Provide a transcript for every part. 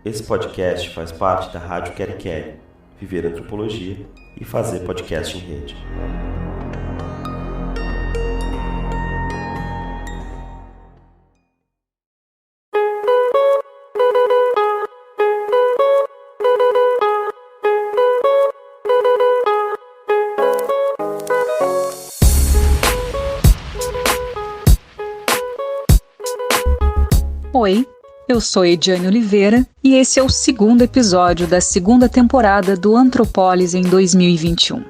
Esse podcast faz parte da Rádio Quero Quero, viver antropologia e fazer podcast em rede. Oi, eu sou Ediane Oliveira e esse é o segundo episódio da segunda temporada do Antropolis em 2021.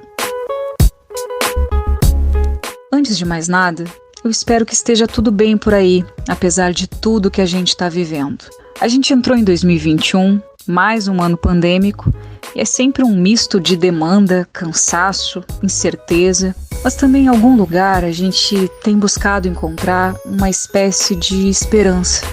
Antes de mais nada, eu espero que esteja tudo bem por aí, apesar de tudo que a gente está vivendo. A gente entrou em 2021, mais um ano pandêmico, e é sempre um misto de demanda, cansaço, incerteza, mas também em algum lugar a gente tem buscado encontrar uma espécie de esperança.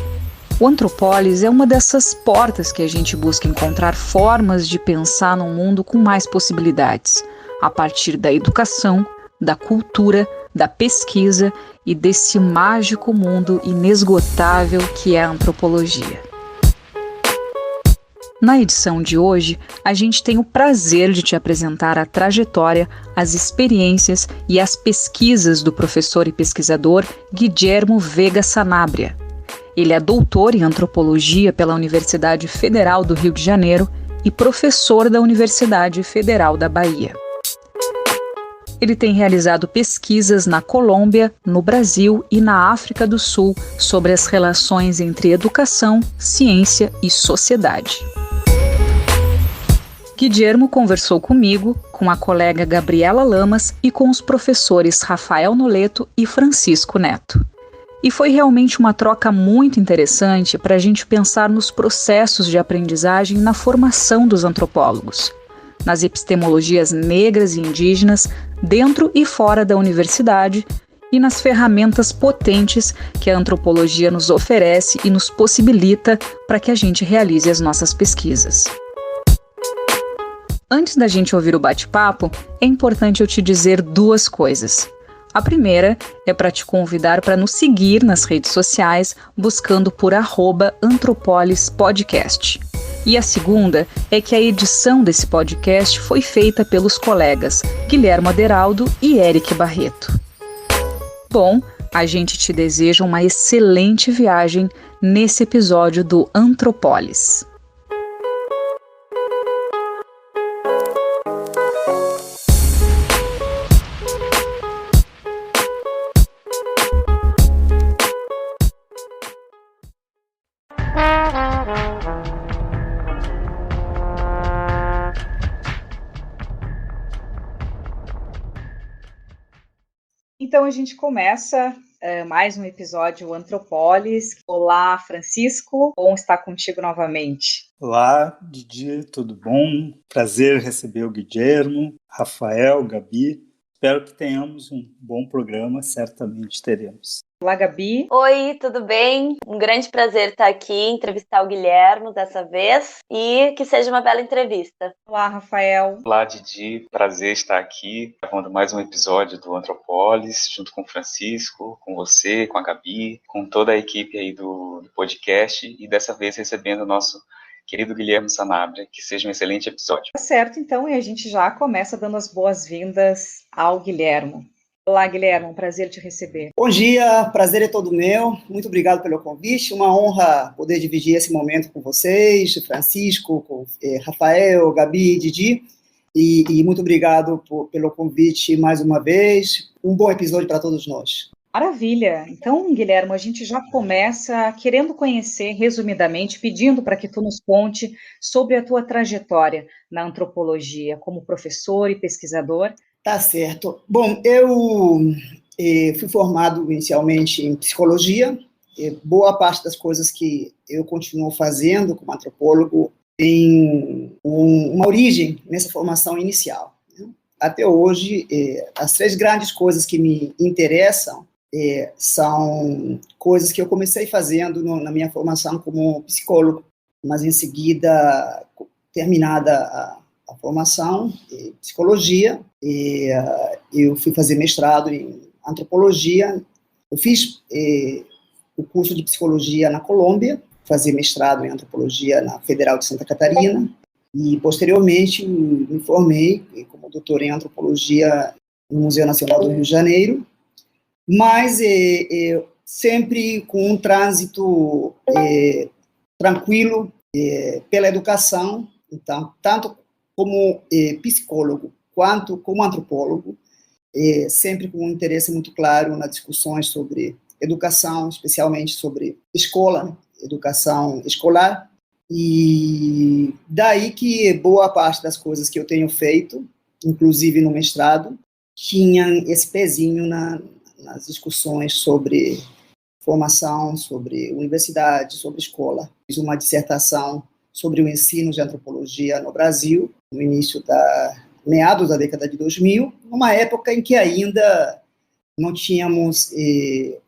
O Antropolis é uma dessas portas que a gente busca encontrar formas de pensar num mundo com mais possibilidades, a partir da educação, da cultura, da pesquisa e desse mágico mundo inesgotável que é a antropologia. Na edição de hoje, a gente tem o prazer de te apresentar a trajetória, as experiências e as pesquisas do professor e pesquisador Guilhermo Vega Sanabria. Ele é doutor em antropologia pela Universidade Federal do Rio de Janeiro e professor da Universidade Federal da Bahia. Ele tem realizado pesquisas na Colômbia, no Brasil e na África do Sul sobre as relações entre educação, ciência e sociedade. Guilhermo conversou comigo, com a colega Gabriela Lamas e com os professores Rafael Noleto e Francisco Neto. E foi realmente uma troca muito interessante para a gente pensar nos processos de aprendizagem na formação dos antropólogos, nas epistemologias negras e indígenas, dentro e fora da universidade, e nas ferramentas potentes que a antropologia nos oferece e nos possibilita para que a gente realize as nossas pesquisas. Antes da gente ouvir o bate-papo, é importante eu te dizer duas coisas. A primeira é para te convidar para nos seguir nas redes sociais, buscando por @antropolispodcast. E a segunda é que a edição desse podcast foi feita pelos colegas Guilhermo Aderaldo e Eric Barreto. Bom, a gente te deseja uma excelente viagem nesse episódio do Antropolis. Então a gente começa mais um episódio Antropolis. Olá, Francisco, bom estar contigo novamente. Olá, Didi, tudo bom? Prazer receber o Guilhermo, Rafael, Gabi. Espero que tenhamos um bom programa, certamente teremos. Olá, Gabi. Oi, tudo bem? Um grande prazer estar aqui, entrevistar o Guilhermo dessa vez e que seja uma bela entrevista. Olá, Rafael. Olá, Didi. Prazer estar aqui, gravando mais um episódio do Antropolis, junto com o Francisco, com você, com a Gabi, com toda a equipe aí do podcast e dessa vez recebendo o nosso querido Guilhermo Sanabria. Que seja um excelente episódio. Tá certo, então, e a gente já começa dando as boas-vindas ao Guilhermo. Olá, Guilherme, um prazer te receber. Bom dia, prazer é todo meu. Muito obrigado pelo convite. Uma honra poder dividir esse momento com vocês, Francisco, com Rafael, Gabi, Didi. E muito obrigado pelo convite mais uma vez. Um bom episódio para todos nós. Maravilha. Então, Guilherme, a gente já começa querendo conhecer, resumidamente, pedindo para que tu nos conte sobre a tua trajetória na antropologia como professor e pesquisador. Tá certo. Bom, eu fui formado inicialmente em psicologia. Boa parte das coisas que eu continuo fazendo como antropólogo tem uma origem nessa formação inicial. Até hoje, as três grandes coisas que me interessam são coisas que eu comecei fazendo na minha formação como psicólogo, mas em seguida, terminada a formação em psicologia, eu fui fazer mestrado em antropologia. Eu fiz o curso de psicologia na Colômbia, fazer mestrado em antropologia na Federal de Santa Catarina e, posteriormente, me formei como doutor em antropologia no Museu Nacional do Rio de Janeiro, mas sempre com um trânsito tranquilo pela educação. Então, tanto como psicólogo quanto como antropólogo, sempre com um interesse muito claro nas discussões sobre educação, especialmente sobre escola, educação escolar, e daí que boa parte das coisas que eu tenho feito, inclusive no mestrado, tinham esse pezinho nas discussões sobre formação, sobre universidade, sobre escola. Fiz uma dissertação sobre o ensino de antropologia no Brasil, no início meados da década de 2000, numa época em que ainda não tínhamos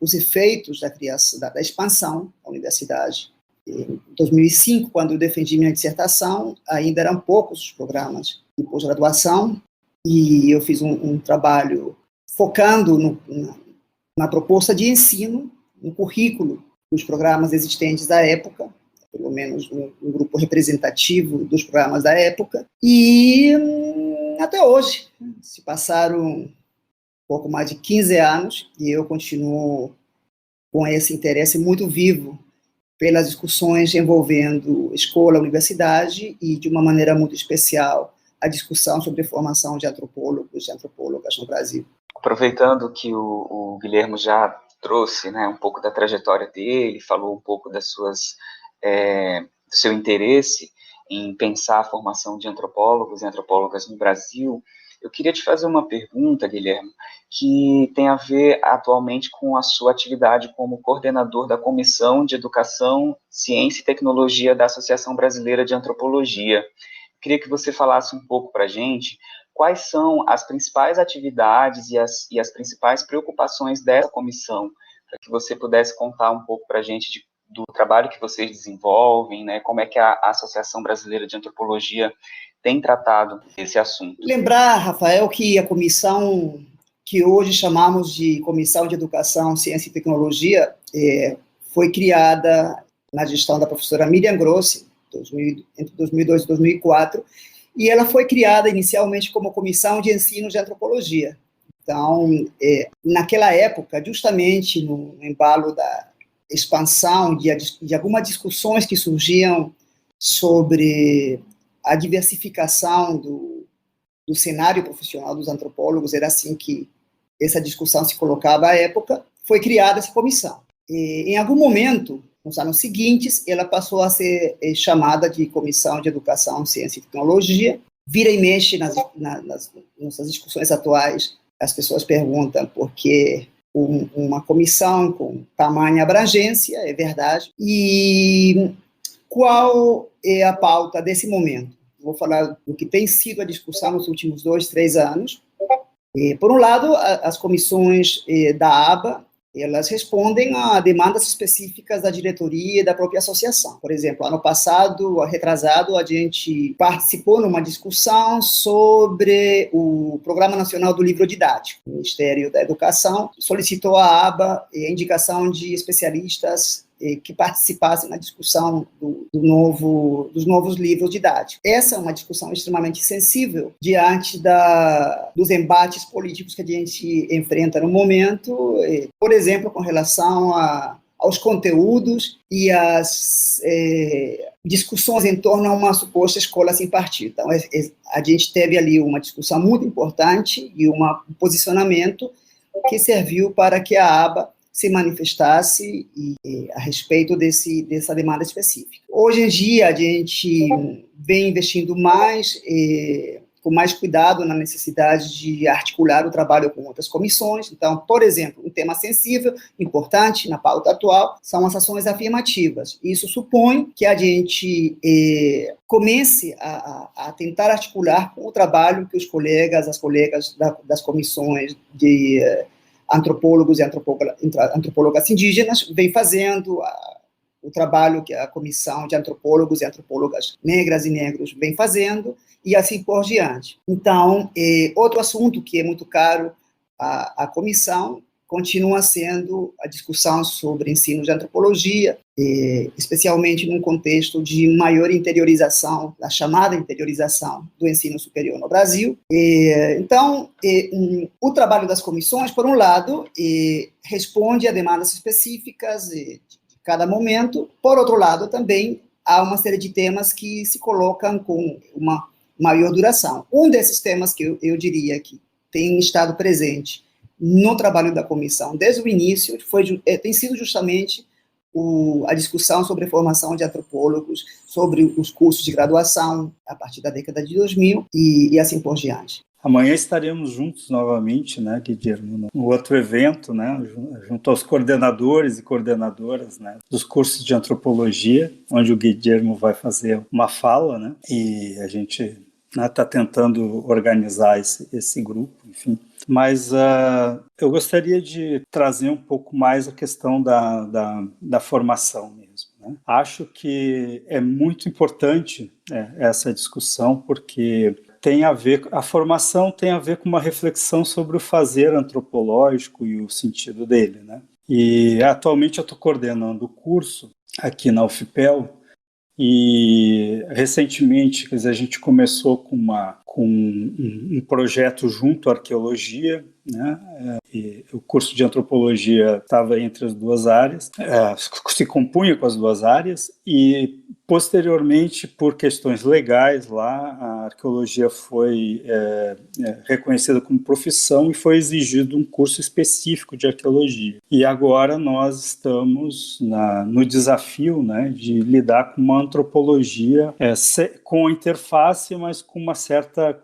os efeitos da criação, da expansão da universidade. Em 2005, quando eu defendi minha dissertação, ainda eram poucos os programas de pós-graduação, e eu fiz um trabalho focando na proposta de ensino, no currículo dos programas existentes da época, pelo menos um grupo representativo dos programas da época, e até hoje, se passaram pouco mais de 15 anos, e eu continuo com esse interesse muito vivo pelas discussões envolvendo escola, universidade, e, de uma maneira muito especial, a discussão sobre a formação de antropólogos e antropólogas no Brasil. Aproveitando que o Guilhermo já trouxe, né, um pouco da trajetória dele, falou um pouco do seu interesse em pensar a formação de antropólogos e antropólogas no Brasil, eu queria te fazer uma pergunta, Guilherme, que tem a ver atualmente com a sua atividade como coordenador da Comissão de Educação, Ciência e Tecnologia da Associação Brasileira de Antropologia. Eu queria que você falasse um pouco para a gente quais são as principais atividades e as principais preocupações dessa comissão, para que você pudesse contar um pouco para a gente do trabalho que vocês desenvolvem, né, como é que a Associação Brasileira de Antropologia tem tratado esse assunto. Lembrar, Rafael, que a comissão que hoje chamamos de Comissão de Educação, Ciência e Tecnologia foi criada na gestão da professora Miriam Grossi, entre 2002 e 2004, e ela foi criada inicialmente como Comissão de Ensino de Antropologia. Então, naquela época, justamente no embalo da expansão de algumas discussões que surgiam sobre a diversificação do cenário profissional dos antropólogos, era assim que essa discussão se colocava à época, foi criada essa comissão. E, em algum momento, nos anos seguintes, ela passou a ser chamada de Comissão de Educação, Ciência e Tecnologia. Vira e mexe nas nossas discussões atuais, as pessoas perguntam por que uma comissão com tamanha abrangência, é verdade, e qual é a pauta desse momento? Vou falar do que tem sido a discussão nos últimos 2, 3 anos. Por um lado, as comissões da ABA, elas respondem a demandas específicas da diretoria e da própria associação. Por exemplo, ano passado, retrasado, a gente participou numa discussão sobre o Programa Nacional do Livro Didático. O Ministério da Educação solicitou à ABA a indicação de especialistas que participassem na discussão dos novos livros didáticos. Essa é uma discussão extremamente sensível diante dos embates políticos que a gente enfrenta no momento, por exemplo, com relação aos conteúdos e às discussões em torno a uma suposta escola sem partido. Então, a gente teve ali uma discussão muito importante e um posicionamento que serviu para que a ABA se manifestasse a respeito dessa demanda específica. Hoje em dia, a gente vem investindo mais, com mais cuidado na necessidade de articular o trabalho com outras comissões. Então, por exemplo, um tema sensível, importante na pauta atual, são as ações afirmativas. Isso supõe que a gente comece a tentar articular com o trabalho que as colegas das comissões de antropólogos e antropólogas indígenas vem fazendo, o trabalho que a Comissão de Antropólogos e Antropólogas Negras e Negros vem fazendo, e assim por diante. Então, outro assunto que é muito caro à comissão continua sendo a discussão sobre ensino de antropologia, especialmente num contexto de maior interiorização, a chamada interiorização do ensino superior no Brasil. Então, o trabalho das comissões, por um lado, responde a demandas específicas de cada momento, por outro lado, também há uma série de temas que se colocam com uma maior duração. Um desses temas que eu diria que tem estado presente no trabalho da comissão desde o início tem sido justamente a discussão sobre a formação de antropólogos, sobre os cursos de graduação a partir da década de 2000 e assim por diante. Amanhã estaremos juntos novamente, né, Guilherme, no outro evento, né, junto aos coordenadores e coordenadoras, né, dos cursos de antropologia, onde o Guilherme vai fazer uma fala, né, e a gente está tentando organizar esse grupo, enfim. Mas eu gostaria de trazer um pouco mais a questão da formação mesmo, né? Acho que é muito importante essa discussão, porque a formação tem a ver com uma reflexão sobre o fazer antropológico e o sentido dele, né? E atualmente eu estou coordenando o curso aqui na UFPEL, e recentemente, quer dizer, a gente começou com um projeto junto à arqueologia, né? E o curso de antropologia estava entre as duas áreas, se compunha com as duas áreas, e posteriormente, por questões legais lá, a arqueologia foi reconhecida como profissão e foi exigido um curso específico de arqueologia. E agora nós estamos no desafio, né, de lidar com uma antropologia com interface, mas com uma certa...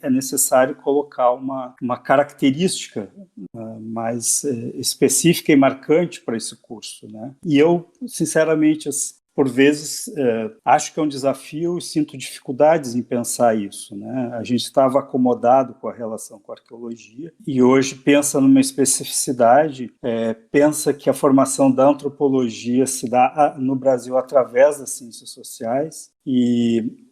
é necessário colocar uma característica mais específica e marcante para esse curso, né? E eu, sinceramente, por vezes, acho que é um desafio e sinto dificuldades em pensar isso, né? A gente estava acomodado com a relação com a arqueologia e hoje pensa numa especificidade, pensa que a formação da antropologia se dá no Brasil através das ciências sociais e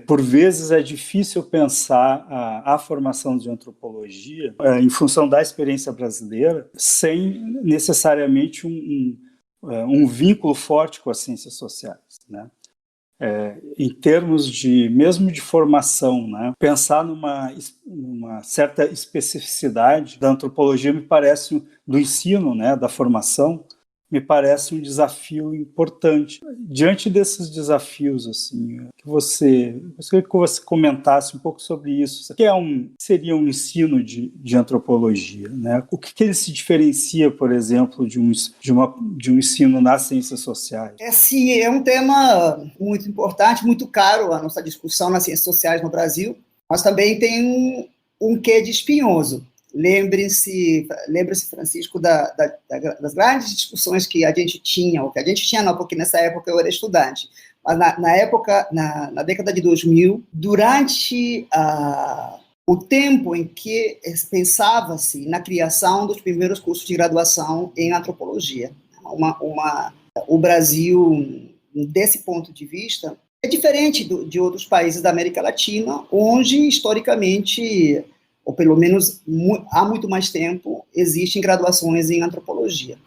por vezes é difícil pensar a formação de antropologia em função da experiência brasileira sem necessariamente um vínculo forte com as ciências sociais, né? Em termos mesmo de formação, né? Pensar numa certa especificidade da antropologia me parece, do ensino, né? Da formação, me parece um desafio importante. Diante desses desafios, assim, que você comentasse um pouco sobre isso. O que seria um ensino de antropologia, né? O que ele se diferencia, por exemplo, de um ensino nas ciências sociais? Sim, é um tema muito importante, muito caro a nossa discussão nas ciências sociais no Brasil, mas também tem um quê de espinhoso. Lembre-se, Francisco, das grandes discussões que a gente tinha, ou que a gente tinha não, porque nessa época eu era estudante, mas na década de 2000, durante o tempo em que pensava-se na criação dos primeiros cursos de graduação em antropologia. O Brasil, desse ponto de vista, é diferente de outros países da América Latina, onde, historicamente, ou pelo menos há muito mais tempo, existem graduações em antropologia.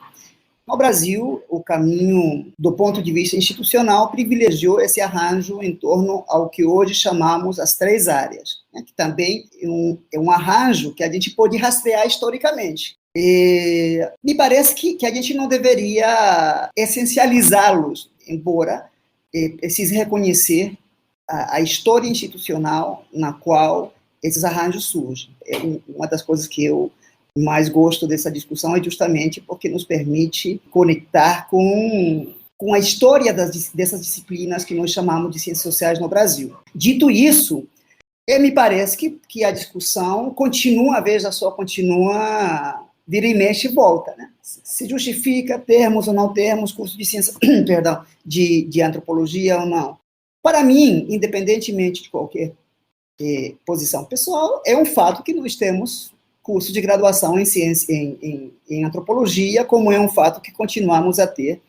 No Brasil, o caminho, do ponto de vista institucional, privilegiou esse arranjo em torno ao que hoje chamamos as 3 áreas, né, que também é um arranjo que a gente pode rastrear historicamente. Me parece que a gente não deveria essencializá-los, embora precise reconhecer a história institucional na qual esses arranjos surgem. Uma das coisas que eu mais gosto dessa discussão é justamente porque nos permite conectar com a história dessas disciplinas que nós chamamos de ciências sociais no Brasil. Dito isso, me parece que a discussão continua, vira e mexe e volta, né? Se justifica termos ou não termos curso de ciência, de antropologia ou não. Para mim, independentemente de qualquer posição pessoal, é um fato que nós temos curso de graduação em ciência, em antropologia, como é um fato que continuamos a ter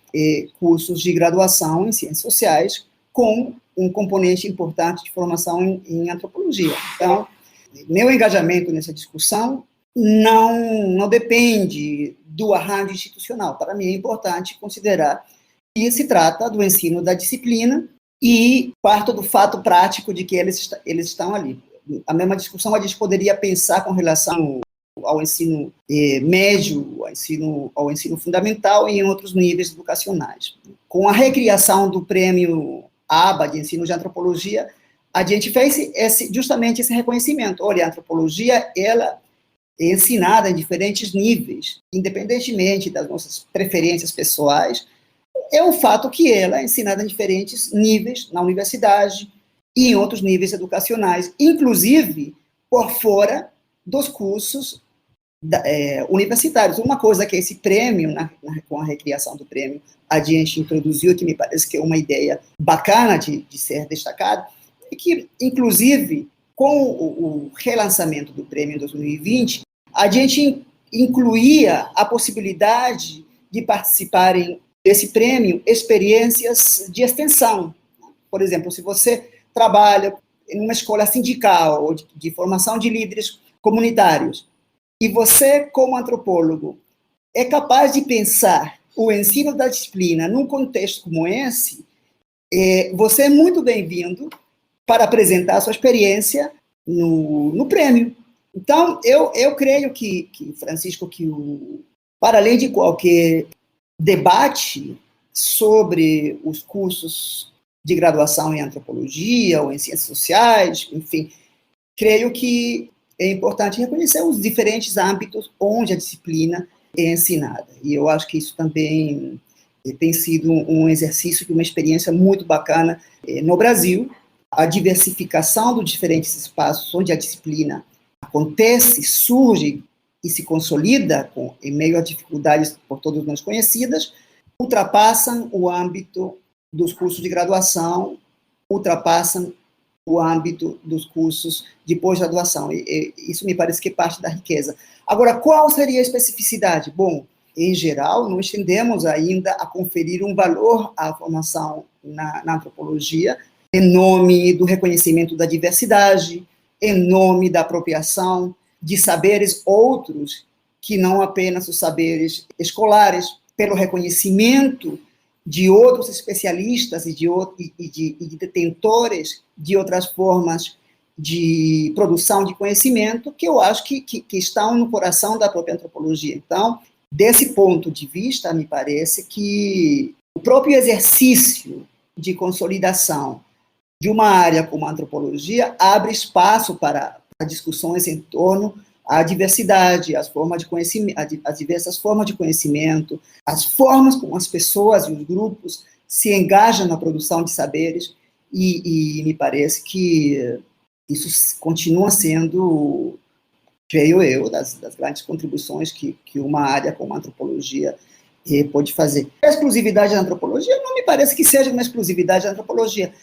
cursos de graduação em ciências sociais com um componente importante de formação em antropologia. Então, meu engajamento nessa discussão não depende do arranjo institucional. Para mim é importante considerar que se trata do ensino da disciplina e parto do fato prático de que eles estão ali. A mesma discussão a gente poderia pensar com relação ao ensino médio, ao ensino fundamental e em outros níveis educacionais. Com a recriação do prêmio ABA de ensino de antropologia, a gente fez justamente esse reconhecimento. Olha, a antropologia, ela é ensinada em diferentes níveis, independentemente das nossas preferências pessoais. É um fato que ela é ensinada em diferentes níveis, na universidade e em outros níveis educacionais, inclusive por fora dos cursos universitários. Uma coisa que esse prêmio, com a recriação do prêmio, a gente introduziu, que me parece que é uma ideia bacana de ser destacada, é que, inclusive, com o relançamento do prêmio em 2020, a gente incluía a possibilidade de participarem desse prêmio experiências de extensão. Por exemplo, se você trabalha em uma escola sindical ou de formação de líderes comunitários, e você, como antropólogo, é capaz de pensar o ensino da disciplina num contexto como esse, você é muito bem-vindo para apresentar a sua experiência no prêmio. Então, eu creio que Francisco, para além de qualquer debate sobre os cursos de graduação em antropologia ou em ciências sociais, enfim, creio que é importante reconhecer os diferentes âmbitos onde a disciplina é ensinada. E eu acho que isso também tem sido um exercício de uma experiência muito bacana no Brasil. A diversificação dos diferentes espaços onde a disciplina acontece, surge e se consolida em meio a dificuldades por todos nós conhecidas, ultrapassam o âmbito dos cursos de graduação, ultrapassam o âmbito dos cursos de pós-graduação. E isso me parece que é parte da riqueza. Agora, qual seria a especificidade? Bom, em geral, nós tendemos ainda a conferir um valor à formação na antropologia, em nome do reconhecimento da diversidade, em nome da apropriação de saberes outros, que não apenas os saberes escolares, pelo reconhecimento de outros especialistas e de detentores de outras formas de produção de conhecimento, que eu acho que estão no coração da própria antropologia. Então, desse ponto de vista, me parece que o próprio exercício de consolidação de uma área como a antropologia abre espaço para discussões em torno à diversidade, as diversas formas de conhecimento, as formas como as pessoas e os grupos se engajam na produção de saberes, e me parece que isso continua sendo, creio eu, das grandes contribuições que uma área como a antropologia pode fazer. A exclusividade da antropologia não me parece que seja uma exclusividade da antropologia.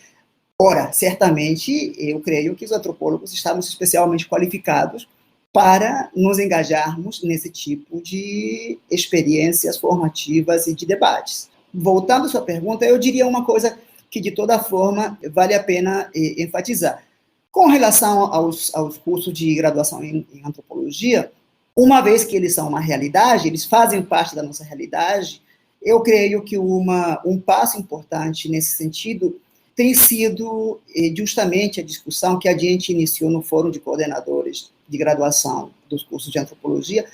Ora, certamente, eu creio que os antropólogos estamos especialmente qualificados para nos engajarmos nesse tipo de experiências formativas e de debates. Voltando à sua pergunta, eu diria uma coisa que, de toda forma, vale a pena enfatizar. Com relação aos cursos de graduação em antropologia, uma vez que eles são uma realidade, eles fazem parte da nossa realidade, eu creio que um passo importante nesse sentido tem sido justamente a discussão que a gente iniciou no Fórum de Coordenadores de Graduação dos cursos de antropologia,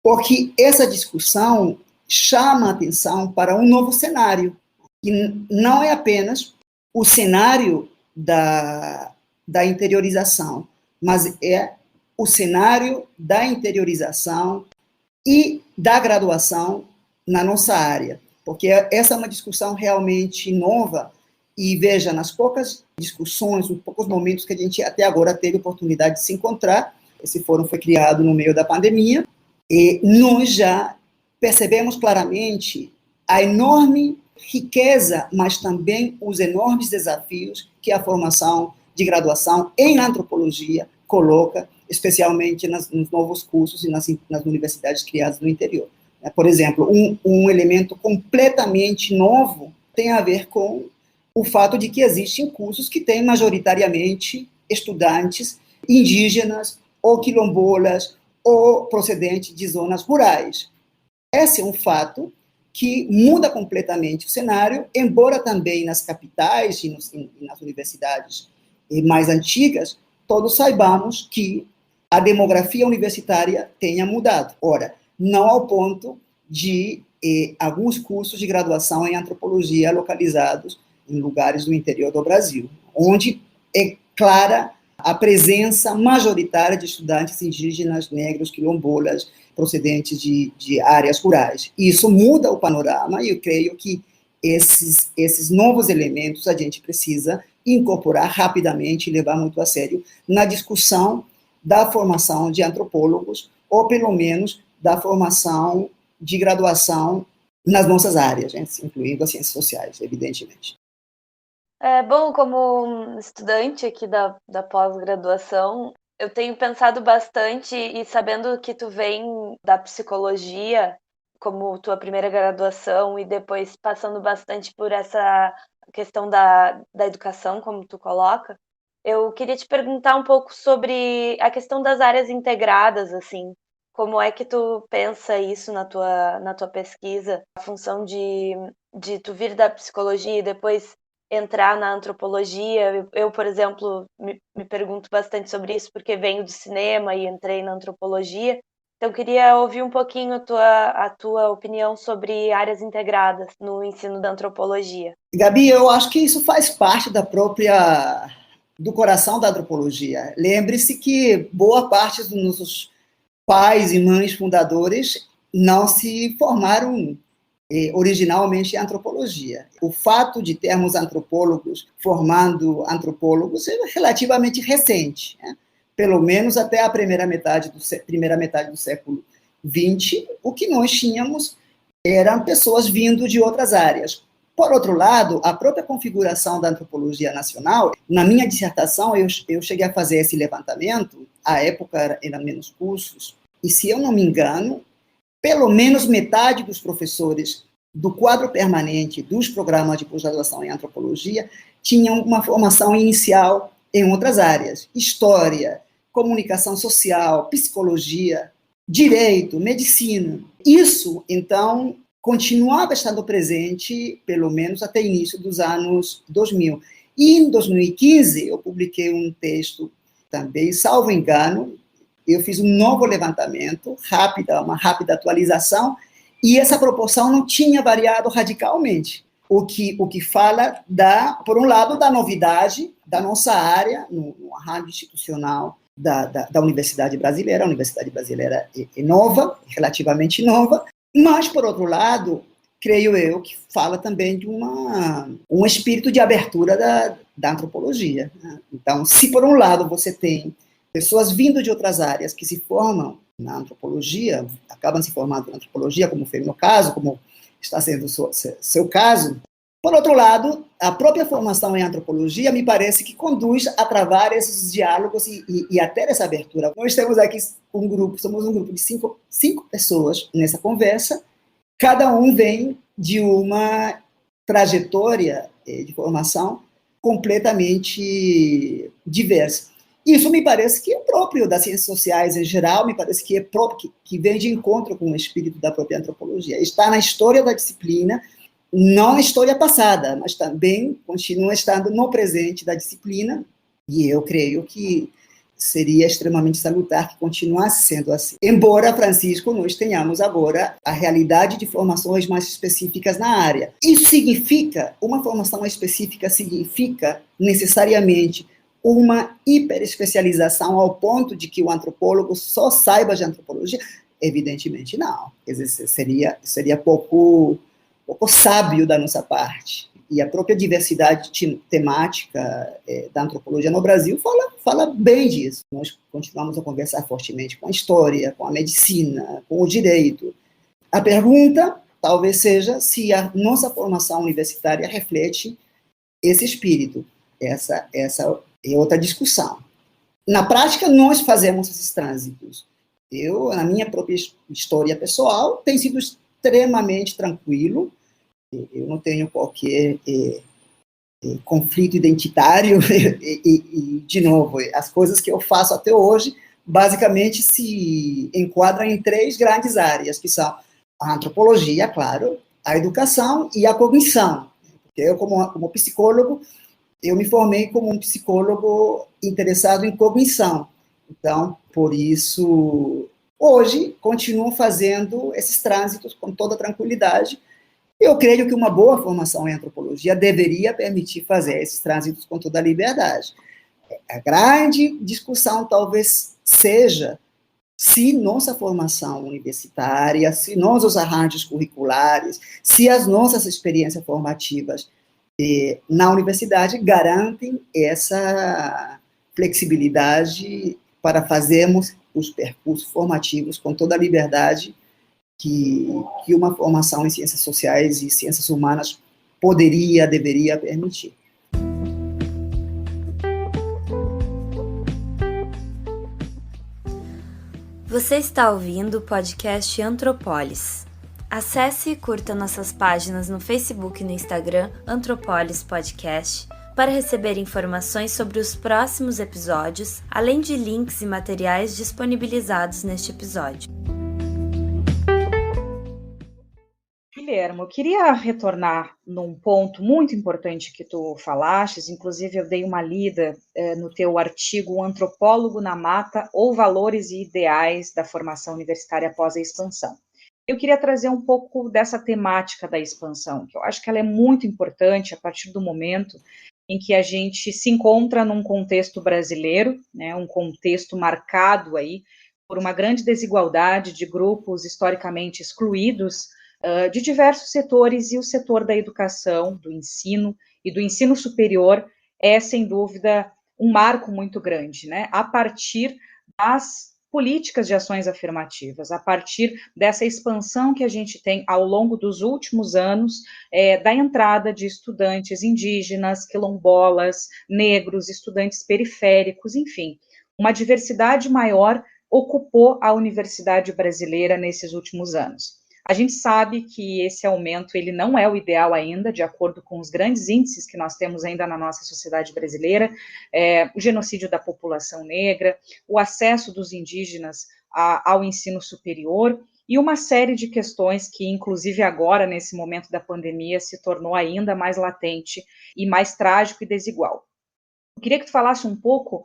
porque essa discussão chama a atenção para um novo cenário, que não é apenas o cenário da interiorização, mas é o cenário da interiorização e da graduação na nossa área, porque essa é uma discussão realmente nova. E veja, nas poucas discussões, nos poucos momentos que a gente até agora teve oportunidade de se encontrar, esse fórum foi criado no meio da pandemia, e nós já percebemos claramente a enorme riqueza, mas também os enormes desafios que a formação de graduação em antropologia coloca, especialmente nos novos cursos e nas universidades criadas no interior. Por exemplo, um elemento completamente novo tem a ver com o fato de que existem cursos que têm majoritariamente estudantes indígenas ou quilombolas ou procedentes de zonas rurais. Esse é um fato que muda completamente o cenário, embora também nas capitais e nas universidades mais antigas, todos saibamos que a demografia universitária tenha mudado. Ora, não ao ponto de alguns cursos de graduação em antropologia localizados em lugares do interior do Brasil, onde é clara a presença majoritária de estudantes indígenas, negros, quilombolas, procedentes de áreas rurais. Isso muda o panorama e eu creio que esses novos elementos a gente precisa incorporar rapidamente e levar muito a sério na discussão da formação de antropólogos, ou pelo menos da formação de graduação nas nossas áreas, incluindo as ciências sociais, evidentemente. Bom, como estudante aqui da pós-graduação, eu tenho pensado bastante, e sabendo que tu vem da psicologia como tua primeira graduação e depois passando bastante por essa questão da educação, como tu coloca, eu queria te perguntar um pouco sobre a questão das áreas integradas, assim. Como é que tu pensa isso na tua pesquisa? A função de tu vir da psicologia e depois entrar na antropologia. Eu, por exemplo, me pergunto bastante sobre isso porque venho do cinema e entrei na antropologia. Então, queria ouvir um pouquinho a tua opinião sobre áreas integradas no ensino da antropologia. Gabi, eu acho que isso faz parte do coração da antropologia. Lembre-se que boa parte dos nossos pais e mães fundadores não se formaram originalmente em antropologia. O fato de termos antropólogos formando antropólogos é relativamente recente, né? Pelo menos até a primeira metade do século XX, o que nós tínhamos eram pessoas vindo de outras áreas. Por outro lado, a própria configuração da antropologia nacional, na minha dissertação, eu cheguei a fazer esse levantamento, à época eram menos cursos, e se eu não me engano, pelo menos metade dos professores do quadro permanente dos programas de pós-graduação em antropologia tinham uma formação inicial em outras áreas: história, comunicação social, psicologia, direito, medicina. Isso, então, continuava estando presente, pelo menos até o início dos anos 2000. E em 2015, eu publiquei um texto também, salvo engano, eu fiz um novo levantamento, uma rápida atualização, e essa proporção não tinha variado radicalmente. O que fala, por um lado, da novidade da nossa área, no arranjo institucional da Universidade Brasileira. A Universidade Brasileira é nova, relativamente nova, mas, por outro lado, creio eu que fala também de um espírito de abertura da antropologia, né? Então, se por um lado você tem pessoas vindo de outras áreas que se formam na antropologia, acabam se formando na antropologia, como foi o meu caso, como está sendo o seu caso. Por outro lado, a própria formação em antropologia me parece que conduz a travar esses diálogos e até essa abertura. Nós temos aqui somos um grupo de cinco pessoas nessa conversa, cada um vem de uma trajetória de formação completamente diversa. Isso me parece que é próprio das ciências sociais em geral, me parece que é próprio, que vem de encontro com o espírito da própria antropologia. Está na história da disciplina, não na história passada, mas também continua estando no presente da disciplina, e eu creio que seria extremamente salutar que continuasse sendo assim. Embora, Francisco, nós tenhamos agora a realidade de formações mais específicas na área. Isso significa, uma formação específica significa necessariamente uma hiperespecialização ao ponto de que o antropólogo só saiba de antropologia? Evidentemente não. Quer dizer, seria pouco sábio da nossa parte. E a própria diversidade temática da antropologia no Brasil fala bem disso. Nós continuamos a conversar fortemente com a história, com a medicina, com o direito. A pergunta talvez seja se a nossa formação universitária reflete esse espírito. Essa é outra discussão. Na prática, nós fazemos esses trânsitos. Eu, na minha própria história pessoal, tem sido extremamente tranquilo. Eu não tenho qualquer conflito identitário. E, de novo, as coisas que eu faço até hoje basicamente se enquadra em 3 grandes áreas, que são a antropologia, claro, a educação e a cognição. Eu, como psicólogo, eu me formei como um psicólogo interessado em cognição. Então, por isso, hoje, continuo fazendo esses trânsitos com toda tranquilidade. Eu creio que uma boa formação em antropologia deveria permitir fazer esses trânsitos com toda a liberdade. A grande discussão talvez seja se nossa formação universitária, se nossos arranjos curriculares, se as nossas experiências formativas na universidade garantem essa flexibilidade para fazermos os percursos formativos com toda a liberdade que uma formação em ciências sociais e ciências humanas deveria permitir. Você está ouvindo o podcast Antropolis. Acesse e curta nossas páginas no Facebook e no Instagram Antropolis Podcast para receber informações sobre os próximos episódios, além de links e materiais disponibilizados neste episódio. Guilherme, eu queria retornar num ponto muito importante que tu falastes, inclusive eu dei uma lida no teu artigo O Antropólogo na Mata ou Valores e Ideais da Formação Universitária após a Expansão. Eu queria trazer um pouco dessa temática da expansão, que eu acho que ela é muito importante a partir do momento em que a gente se encontra num contexto brasileiro, né, um contexto marcado aí por uma grande desigualdade de grupos historicamente excluídos de diversos setores, e o setor da educação, do ensino e do ensino superior é, sem dúvida, um marco muito grande, né? A partir das políticas de ações afirmativas, a partir dessa expansão que a gente tem ao longo dos últimos anos, da entrada de estudantes indígenas, quilombolas, negros, estudantes periféricos, enfim, uma diversidade maior ocupou a universidade brasileira nesses últimos anos. A gente sabe que esse aumento ele não é o ideal ainda, de acordo com os grandes índices que nós temos ainda na nossa sociedade brasileira, o genocídio da população negra, o acesso dos indígenas ao ensino superior e uma série de questões que, inclusive agora, nesse momento da pandemia, se tornou ainda mais latente e mais trágico e desigual. Eu queria que tu falasse um pouco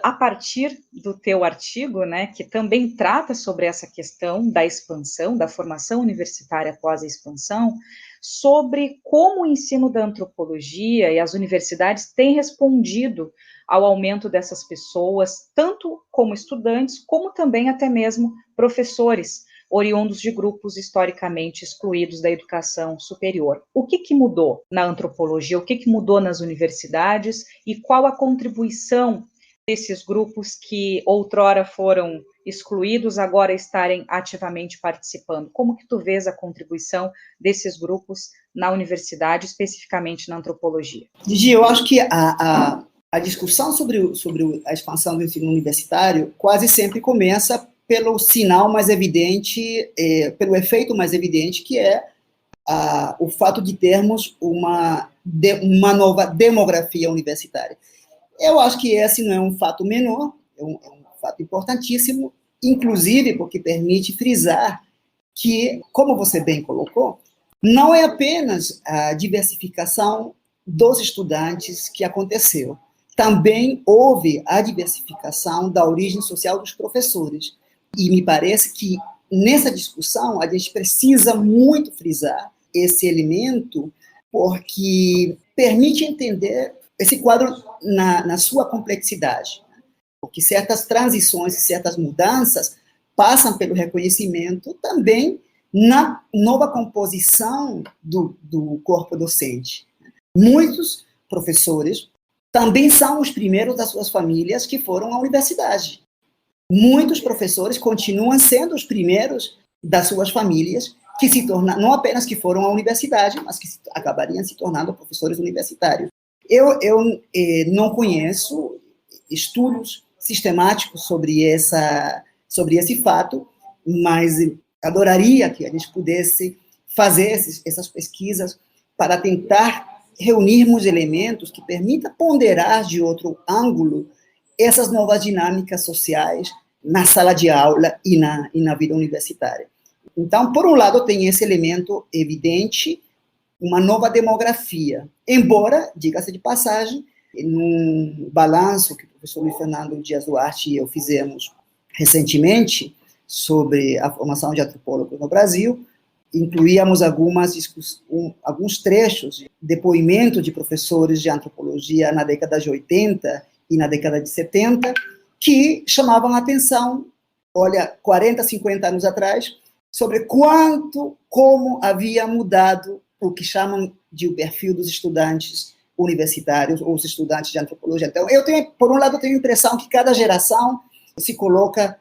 a partir do teu artigo, né, que também trata sobre essa questão da expansão, da formação universitária após a expansão, sobre como o ensino da antropologia e as universidades têm respondido ao aumento dessas pessoas, tanto como estudantes, como também até mesmo professores, oriundos de grupos historicamente excluídos da educação superior. O que mudou na antropologia? O que mudou nas universidades? E qual a contribuição desses grupos que outrora foram excluídos, agora estarem ativamente participando? Como que tu vês a contribuição desses grupos na universidade, especificamente na antropologia? Gigi, eu acho que a discussão sobre a expansão do ensino universitário quase sempre começa pelo sinal mais evidente, pelo efeito mais evidente, que é o fato de termos uma nova demografia universitária. Eu acho que esse não é um fato menor, é um fato importantíssimo, inclusive porque permite frisar que, como você bem colocou, não é apenas a diversificação dos estudantes que aconteceu, também houve a diversificação da origem social dos professores. E me parece que nessa discussão a gente precisa muito frisar esse elemento, porque permite entender esse quadro na sua complexidade, porque certas transições e certas mudanças passam pelo reconhecimento também na nova composição do corpo docente. Muitos professores também são os primeiros das suas famílias que foram à universidade. Muitos professores continuam sendo os primeiros das suas famílias que se tornam, não apenas que foram à universidade, mas que acabariam se tornando professores universitários. Eu não conheço estudos sistemáticos sobre esse fato, mas adoraria que a gente pudesse fazer essas pesquisas para tentar reunirmos elementos que permitam ponderar de outro ângulo essas novas dinâmicas sociais na sala de aula e na vida universitária. Então, por um lado, tem esse elemento evidente, uma nova demografia, embora, diga-se de passagem, num balanço que o professor Luiz Fernando Dias Duarte e eu fizemos recentemente sobre a formação de antropólogos no Brasil, incluíamos alguns trechos de depoimento de professores de antropologia na década de 80 e na década de 70, que chamavam a atenção, 40, 50 anos atrás, sobre como havia mudado o que chamam de o perfil dos estudantes universitários ou os estudantes de antropologia. Então, por um lado, eu tenho a impressão que cada geração se coloca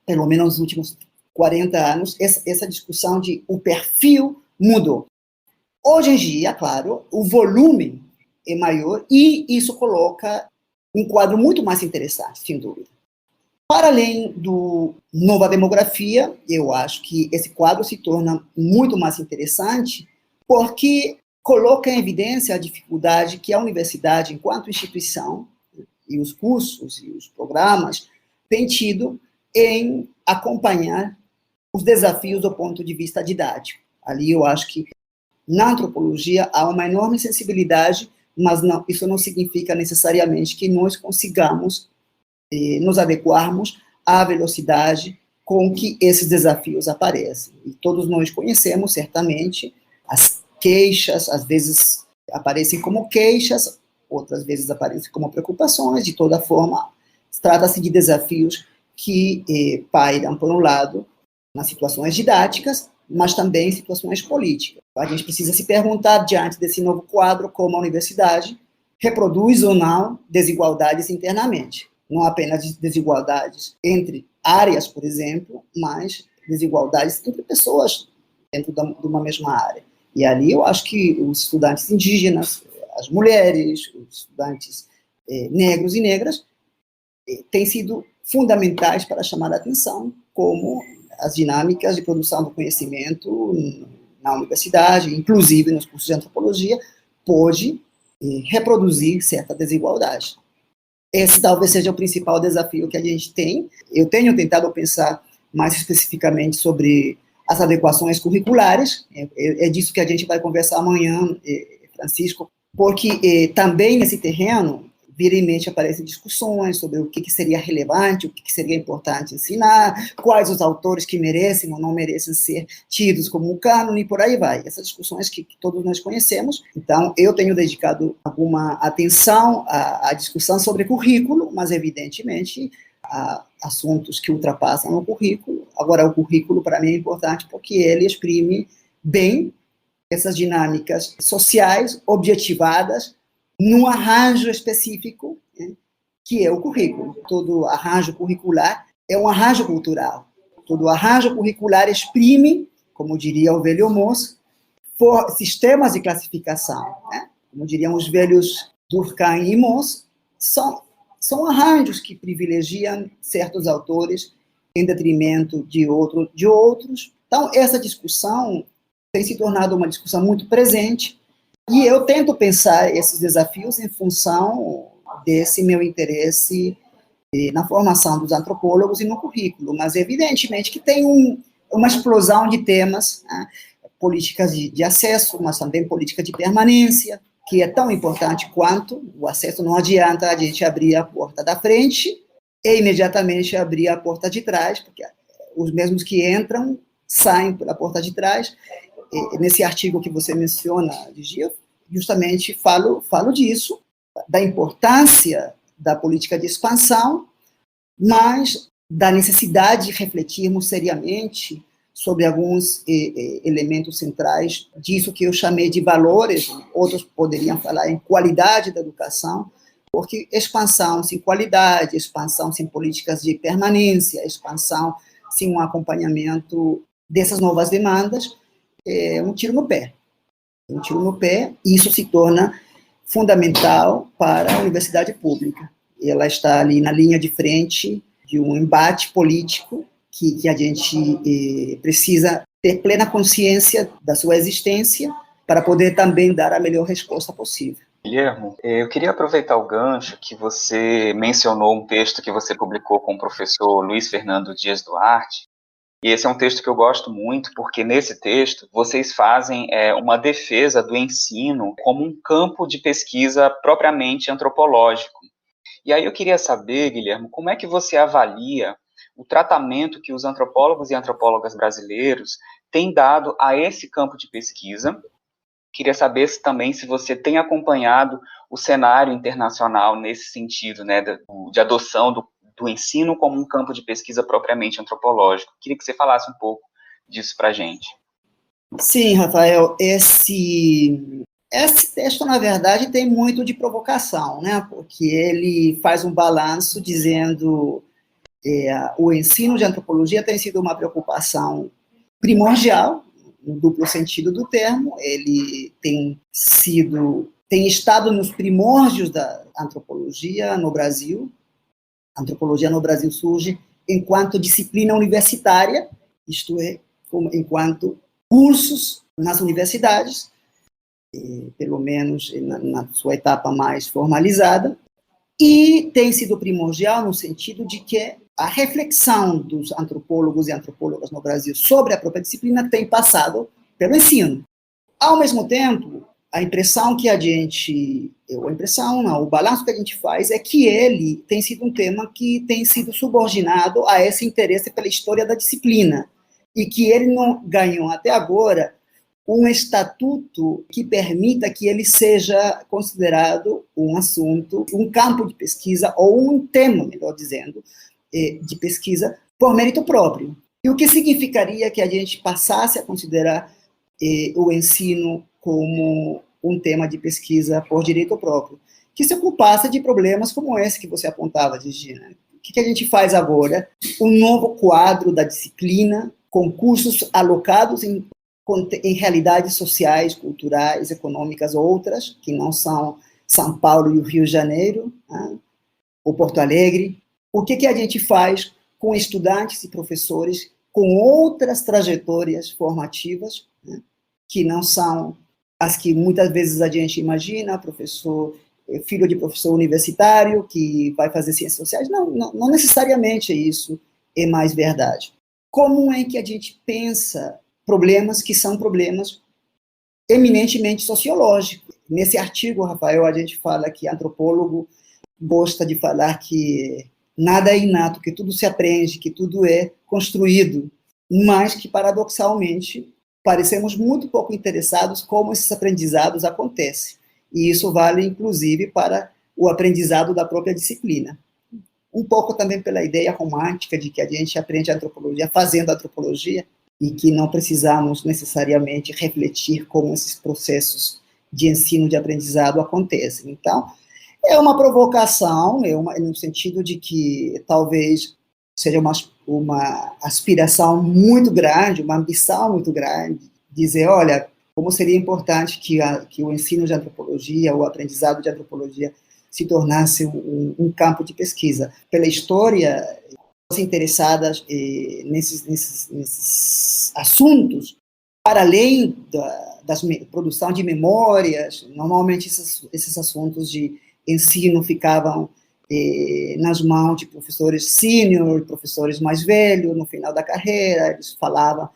pelo menos nos últimos 40 anos, essa discussão de o perfil mudou. Hoje em dia, claro, o volume é maior e isso coloca um quadro muito mais interessante, sem dúvida. Para além do nova demografia, eu acho que esse quadro se torna muito mais interessante porque coloca em evidência a dificuldade que a universidade, enquanto instituição, e os cursos e os programas, tem tido em acompanhar os desafios do ponto de vista didático. Ali eu acho que na antropologia há uma enorme sensibilidade, mas isso não significa necessariamente que nós consigamos nos adequarmos à velocidade com que esses desafios aparecem. E todos nós conhecemos, certamente, as queixas, às vezes aparecem como queixas, outras vezes aparecem como preocupações. De toda forma, trata-se de desafios que pairam, por um lado, nas situações didáticas, mas também em situações políticas. A gente precisa se perguntar, diante desse novo quadro, como a universidade reproduz ou não desigualdades internamente. Não apenas desigualdades entre áreas, por exemplo, mas desigualdades entre pessoas dentro de uma mesma área. E ali eu acho que os estudantes indígenas, as mulheres, os estudantes negros e negras têm sido fundamentais para chamar a atenção como as dinâmicas de produção do conhecimento na universidade, inclusive nos cursos de antropologia, pode reproduzir certa desigualdade. Esse talvez seja o principal desafio que a gente tem. Eu tenho tentado pensar mais especificamente sobre as adequações curriculares, é disso que a gente vai conversar amanhã, Francisco, porque também nesse terreno, vira e mexe aparecem discussões sobre o que seria relevante, o que seria importante ensinar, quais os autores que merecem ou não merecem ser tidos como um cânone, e por aí vai. Essas discussões que todos nós conhecemos. Então, eu tenho dedicado alguma atenção à discussão sobre currículo, mas, evidentemente, a assuntos que ultrapassam o currículo. Agora, o currículo, para mim, é importante porque ele exprime bem essas dinâmicas sociais objetivadas num arranjo específico, que é o currículo. Todo arranjo curricular é um arranjo cultural. Todo arranjo curricular exprime, como diria o velho Moos, sistemas de classificação. Como diriam os velhos Durkheim e Moos, são arranjos que privilegiam certos autores em detrimento de outros. Então, essa discussão tem se tornado uma discussão muito presente, e eu tento pensar esses desafios em função desse meu interesse na formação dos antropólogos e no currículo, mas evidentemente que tem uma explosão de temas, políticas de acesso, mas também política de permanência, que é tão importante quanto o acesso. Não adianta a gente abrir a porta da frente e imediatamente abrir a porta de trás, porque os mesmos que entram saem pela porta de trás. Nesse artigo que você menciona, Ligia, justamente falo disso, da importância da política de expansão, mas da necessidade de refletirmos seriamente sobre alguns elementos centrais disso que eu chamei de valores. Outros poderiam falar em qualidade da educação, porque expansão sem qualidade, expansão sem políticas de permanência, expansão sem um acompanhamento dessas novas demandas, é um tiro no pé. Um tiro no pé, e isso se torna fundamental para a universidade pública. Ela está ali na linha de frente de um embate político que a gente precisa ter plena consciência da sua existência para poder também dar a melhor resposta possível. Guilhermo, eu queria aproveitar o gancho que você mencionou um texto que você publicou com o professor Luiz Fernando Dias Duarte, e esse é um texto que eu gosto muito, porque nesse texto vocês fazem uma defesa do ensino como um campo de pesquisa propriamente antropológico. E aí eu queria saber, Guilhermo, como é que você avalia o tratamento que os antropólogos e antropólogas brasileiros têm dado a esse campo de pesquisa? Queria saber também se você tem acompanhado o cenário internacional nesse sentido, né, de adoção do ensino como um campo de pesquisa propriamente antropológico. Queria que você falasse um pouco disso para a gente. Sim, Rafael, esse texto, na verdade, tem muito de provocação, né? Porque ele faz um balanço dizendo o ensino de antropologia tem sido uma preocupação primordial, no duplo sentido do termo. Ele tem estado nos primórdios da antropologia no Brasil. A antropologia no Brasil surge enquanto disciplina universitária, isto é, enquanto cursos nas universidades, pelo menos na sua etapa mais formalizada, e tem sido primordial no sentido de que a reflexão dos antropólogos e antropólogas no Brasil sobre a própria disciplina tem passado pelo ensino. Ao mesmo tempo, o balanço que a gente faz é que ele tem sido um tema que tem sido subordinado a esse interesse pela história da disciplina, e que ele não ganhou até agora um estatuto que permita que ele seja considerado um assunto, um campo de pesquisa, ou um tema, melhor dizendo, de pesquisa por mérito próprio. E o que significaria que a gente passasse a considerar o ensino como um tema de pesquisa por direito próprio, que se ocupasse de problemas como esse que você apontava, Gigina. O que a gente faz agora? Um novo quadro da disciplina, com cursos alocados em realidades sociais, culturais, econômicas, outras, que não são São Paulo e o Rio de Janeiro, né? Ou Porto Alegre. O que a gente faz com estudantes e professores com outras trajetórias formativas, né? Que não são as que muitas vezes a gente imagina, filho de professor universitário que vai fazer ciências sociais. Não necessariamente isso é mais verdade. Como é que a gente pensa problemas que são problemas eminentemente sociológicos? Nesse artigo, Rafael, a gente fala que antropólogo gosta de falar que nada é inato, que tudo se aprende, que tudo é construído, mas que, paradoxalmente, parecemos muito pouco interessados como esses aprendizados acontecem. E isso vale, inclusive, para o aprendizado da própria disciplina. Um pouco também pela ideia romântica de que a gente aprende antropologia fazendo antropologia, e que não precisamos necessariamente refletir como esses processos de ensino, de aprendizado acontecem. Então, é uma provocação, no sentido de que talvez seja uma aspiração muito grande, uma ambição muito grande, dizer, olha, como seria importante que o ensino de antropologia, o aprendizado de antropologia, se tornasse um campo de pesquisa. Pela história, as interessadas nesses assuntos, para além da produção de memórias, normalmente esses assuntos de ensino ficavam nas mãos de professores sênior, professores mais velhos, no final da carreira. Eles falavam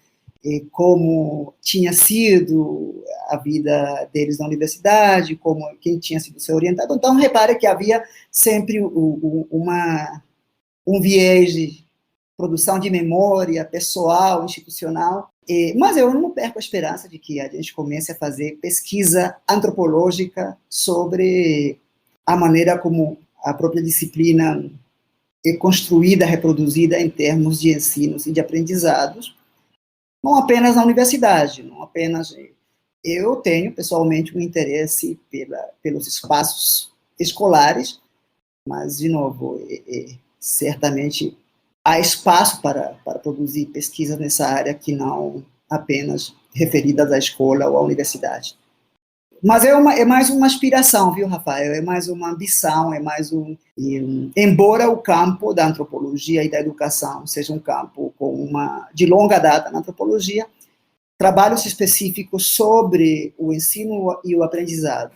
como tinha sido a vida deles na universidade, quem tinha sido seu orientador. Então, repare que havia sempre um viés de produção de memória pessoal, institucional, mas eu não perco a esperança de que a gente comece a fazer pesquisa antropológica sobre a maneira como a própria disciplina é construída, reproduzida em termos de ensinos e de aprendizados, não apenas na universidade, não apenas... Eu tenho, pessoalmente, um interesse pelos espaços escolares, mas, de novo, certamente há espaço para produzir pesquisas nessa área que não apenas referidas à escola ou à universidade. Mas é mais uma aspiração, viu, Rafael? É mais uma ambição, embora o campo da antropologia e da educação seja um campo de longa data na antropologia, trabalhos específicos sobre o ensino e o aprendizado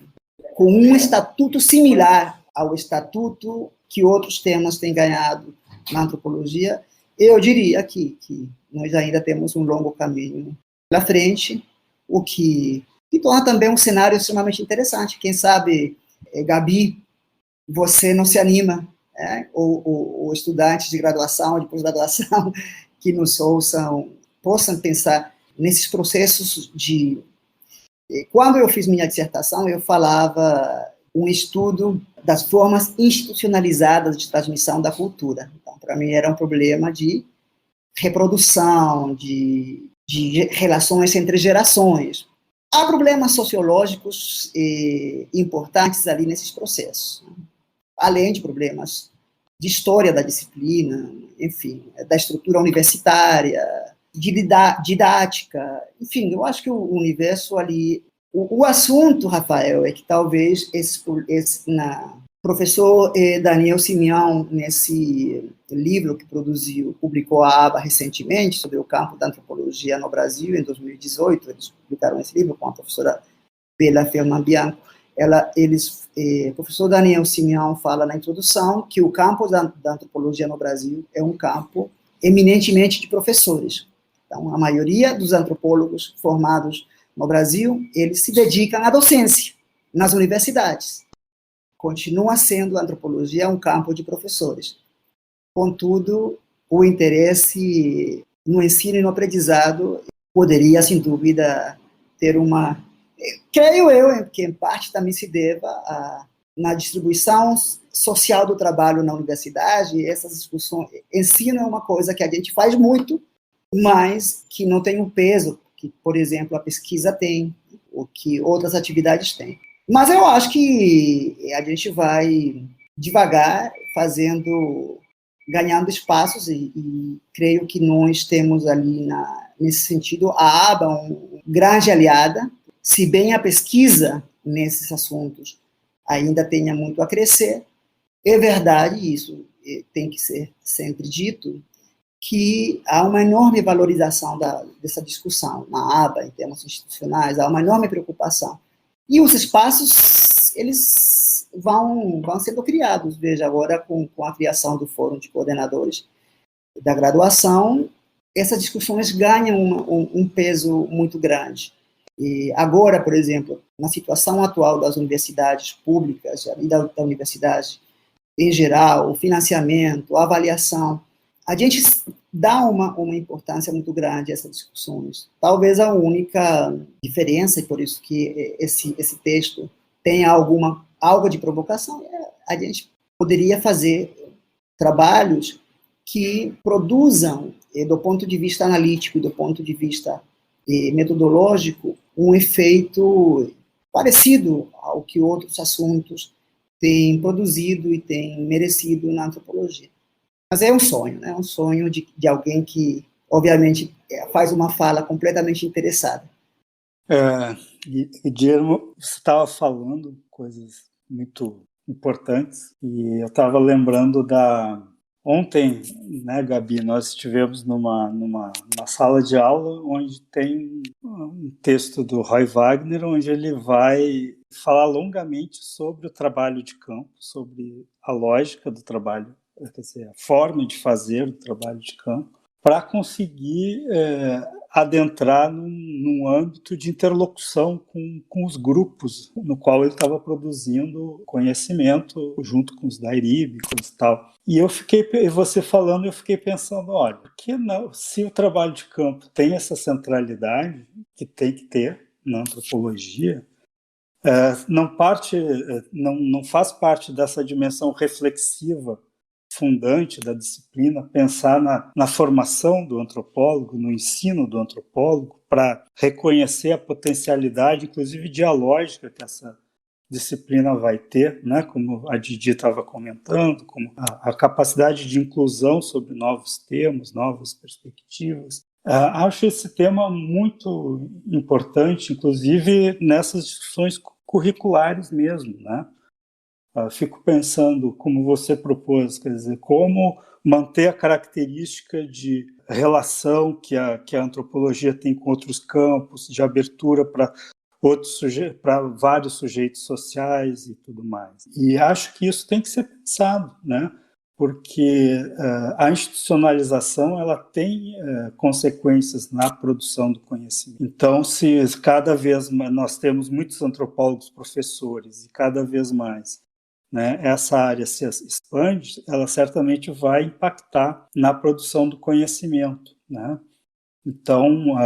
com um estatuto similar ao estatuto que outros temas têm ganhado na antropologia, eu diria que nós ainda temos um longo caminho pela frente, o que torna também um cenário extremamente interessante. Quem sabe, Gabi, você não se anima, ou estudantes de graduação, de pós-graduação, que nos ouçam, possam pensar nesses processos de... Quando eu fiz minha dissertação, eu falava um estudo das formas institucionalizadas de transmissão da cultura. Então, para mim, era um problema de reprodução, de relações entre gerações. Há problemas sociológicos importantes ali nesses processos, além de problemas de história da disciplina, enfim, da estrutura universitária, de didática, enfim, eu acho que o universo ali... O assunto, Rafael, é que talvez professor Daniel Simeão, nesse livro que publicou a ABA recentemente, sobre o campo da antropologia no Brasil, em 2018, eles publicaram esse livro com a professora Bela Ferman Bianco. O professor Daniel Simeão fala na introdução que o campo da antropologia no Brasil é um campo eminentemente de professores. Então, a maioria dos antropólogos formados no Brasil, eles se dedicam à docência nas universidades. Continua sendo a antropologia um campo de professores. Contudo, o interesse no ensino e no aprendizado poderia, sem dúvida, ter uma... Creio eu que, em parte, também se deva na distribuição social do trabalho na universidade. Essas discussões... Ensino é uma coisa que a gente faz muito, mas que não tem um peso que, por exemplo, a pesquisa tem, ou que outras atividades têm. Mas eu acho que a gente vai devagar, ganhando espaços, e creio que nós temos ali, nesse sentido, a ABA, uma grande aliada, se bem a pesquisa nesses assuntos ainda tenha muito a crescer. É verdade, isso tem que ser sempre dito, que há uma enorme valorização dessa discussão na ABA, em termos institucionais, há uma enorme preocupação. E os espaços, eles vão sendo criados. Veja, agora com a criação do Fórum de Coordenadores da Graduação, essas discussões ganham um peso muito grande. E agora, por exemplo, na situação atual das universidades públicas, e da universidade em geral, o financiamento, a avaliação, a gente dá uma importância muito grande a essas discussões. Talvez a única diferença, e por isso que esse texto tem algo de provocação, a gente poderia fazer trabalhos que produzam, do ponto de vista analítico e do ponto de vista metodológico, um efeito parecido ao que outros assuntos têm produzido e têm merecido na antropologia. Mas é um sonho, né? Um sonho de alguém que, obviamente, faz uma fala completamente interessada. Guilherme, você estava falando coisas muito importantes, e eu estava lembrando Ontem, né, Gabi, nós estivemos numa sala de aula onde tem um texto do Roy Wagner, onde ele vai falar longamente sobre o trabalho de campo, sobre a lógica do trabalho, quer dizer, a forma de fazer o trabalho de campo, para conseguir adentrar num âmbito de interlocução com os grupos no qual ele estava produzindo conhecimento, junto com os dairibicos e tal. E você falando, eu fiquei pensando, olha, por que não, se o trabalho de campo tem essa centralidade, que tem que ter na antropologia, não faz parte dessa dimensão reflexiva fundante da disciplina, pensar na formação do antropólogo, no ensino do antropólogo, para reconhecer a potencialidade, inclusive dialógica, que essa disciplina vai ter, né? Como a Didi estava comentando, como a capacidade de inclusão sobre novos temas, novas perspectivas. Acho esse tema muito importante, inclusive nessas discussões curriculares mesmo, né? Fico pensando, como você propôs, quer dizer, como manter a característica de relação que a antropologia tem com outros campos, de abertura para para vários sujeitos sociais e tudo mais. E acho que isso tem que ser pensado, né? Porque a institucionalização ela tem consequências na produção do conhecimento. Então, se cada vez mais nós temos muitos antropólogos professores e cada vez mais, né, essa área se expande, ela certamente vai impactar na produção do conhecimento, né? Então,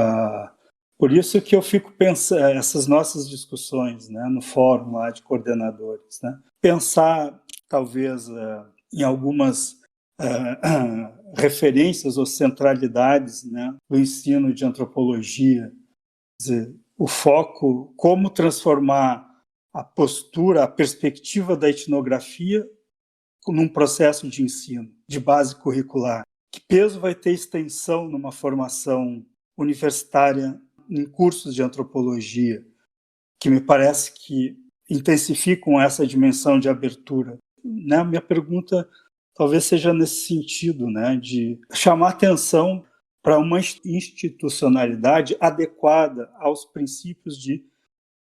por isso que eu fico pensando, essas nossas discussões, né, no fórum lá de coordenadores, né, pensar talvez em algumas referências ou centralidades, né, do ensino de antropologia, quer dizer, o foco, como transformar a postura, a perspectiva da etnografia num processo de ensino, de base curricular. Que peso vai ter extensão numa formação universitária em cursos de antropologia, que me parece que intensificam essa dimensão de abertura, né? Minha pergunta talvez seja nesse sentido, né? De chamar atenção para uma institucionalidade adequada aos princípios de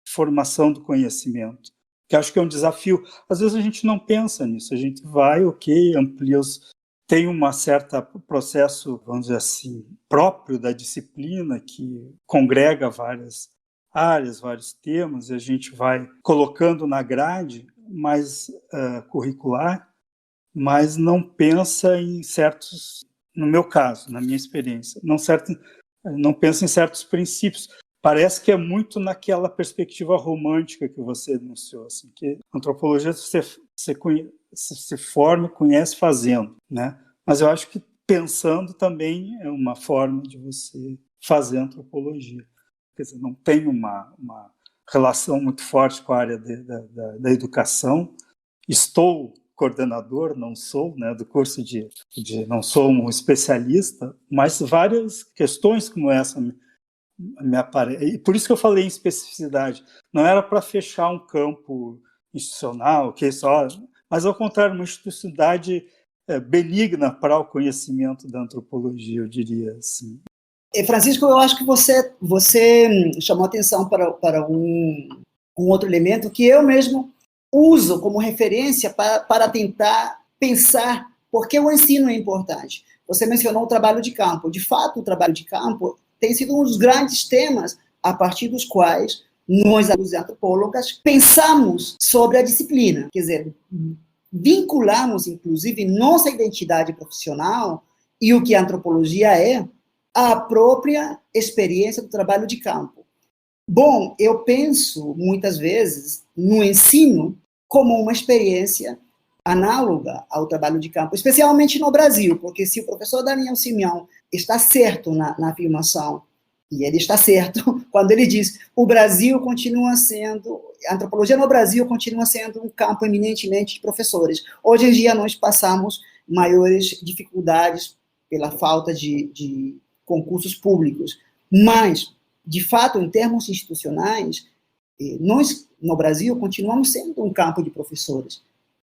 formação do conhecimento, que acho que é um desafio. Às vezes a gente não pensa nisso, a gente vai, amplia tem um certo processo, vamos dizer assim, próprio da disciplina, que congrega várias áreas, vários temas, e a gente vai colocando na grade mais curricular, mas não pensa em certos, no meu caso, na minha experiência, não pensa em certos princípios. Parece que é muito naquela perspectiva romântica que você enunciou, assim, que a antropologia se forma, conhece fazendo, né? Mas eu acho que pensando também é uma forma de você fazer antropologia. Quer dizer, não tem uma relação muito forte com a área da educação. Estou coordenador, não sou, né, do curso de não sou um especialista, mas várias questões como essa me aparecem. E por isso que eu falei em especificidade. Não era para fechar um campo institucional, mas ao contrário, uma institucionalidade benigna para o conhecimento da antropologia, eu diria assim. Francisco, eu acho que você chamou atenção para um outro elemento que eu mesmo uso como referência para tentar pensar por que o ensino é importante. Você mencionou o trabalho de campo. De fato, o trabalho de campo tem sido um dos grandes temas a partir dos quais nós, as antropólogas, pensamos sobre a disciplina. Quer dizer, vinculamos, inclusive, nossa identidade profissional e o que a antropologia é à própria experiência do trabalho de campo. Bom, eu penso, muitas vezes, no ensino como uma experiência análoga ao trabalho de campo, especialmente no Brasil, porque se o professor Daniel Simeão está certo na afirmação, e ele está certo quando ele diz o Brasil continua sendo, a antropologia no Brasil continua sendo um campo eminentemente de professores. Hoje em dia nós passamos maiores dificuldades pela falta de concursos públicos, mas, de fato, em termos institucionais, nós, no Brasil, continuamos sendo um campo de professores.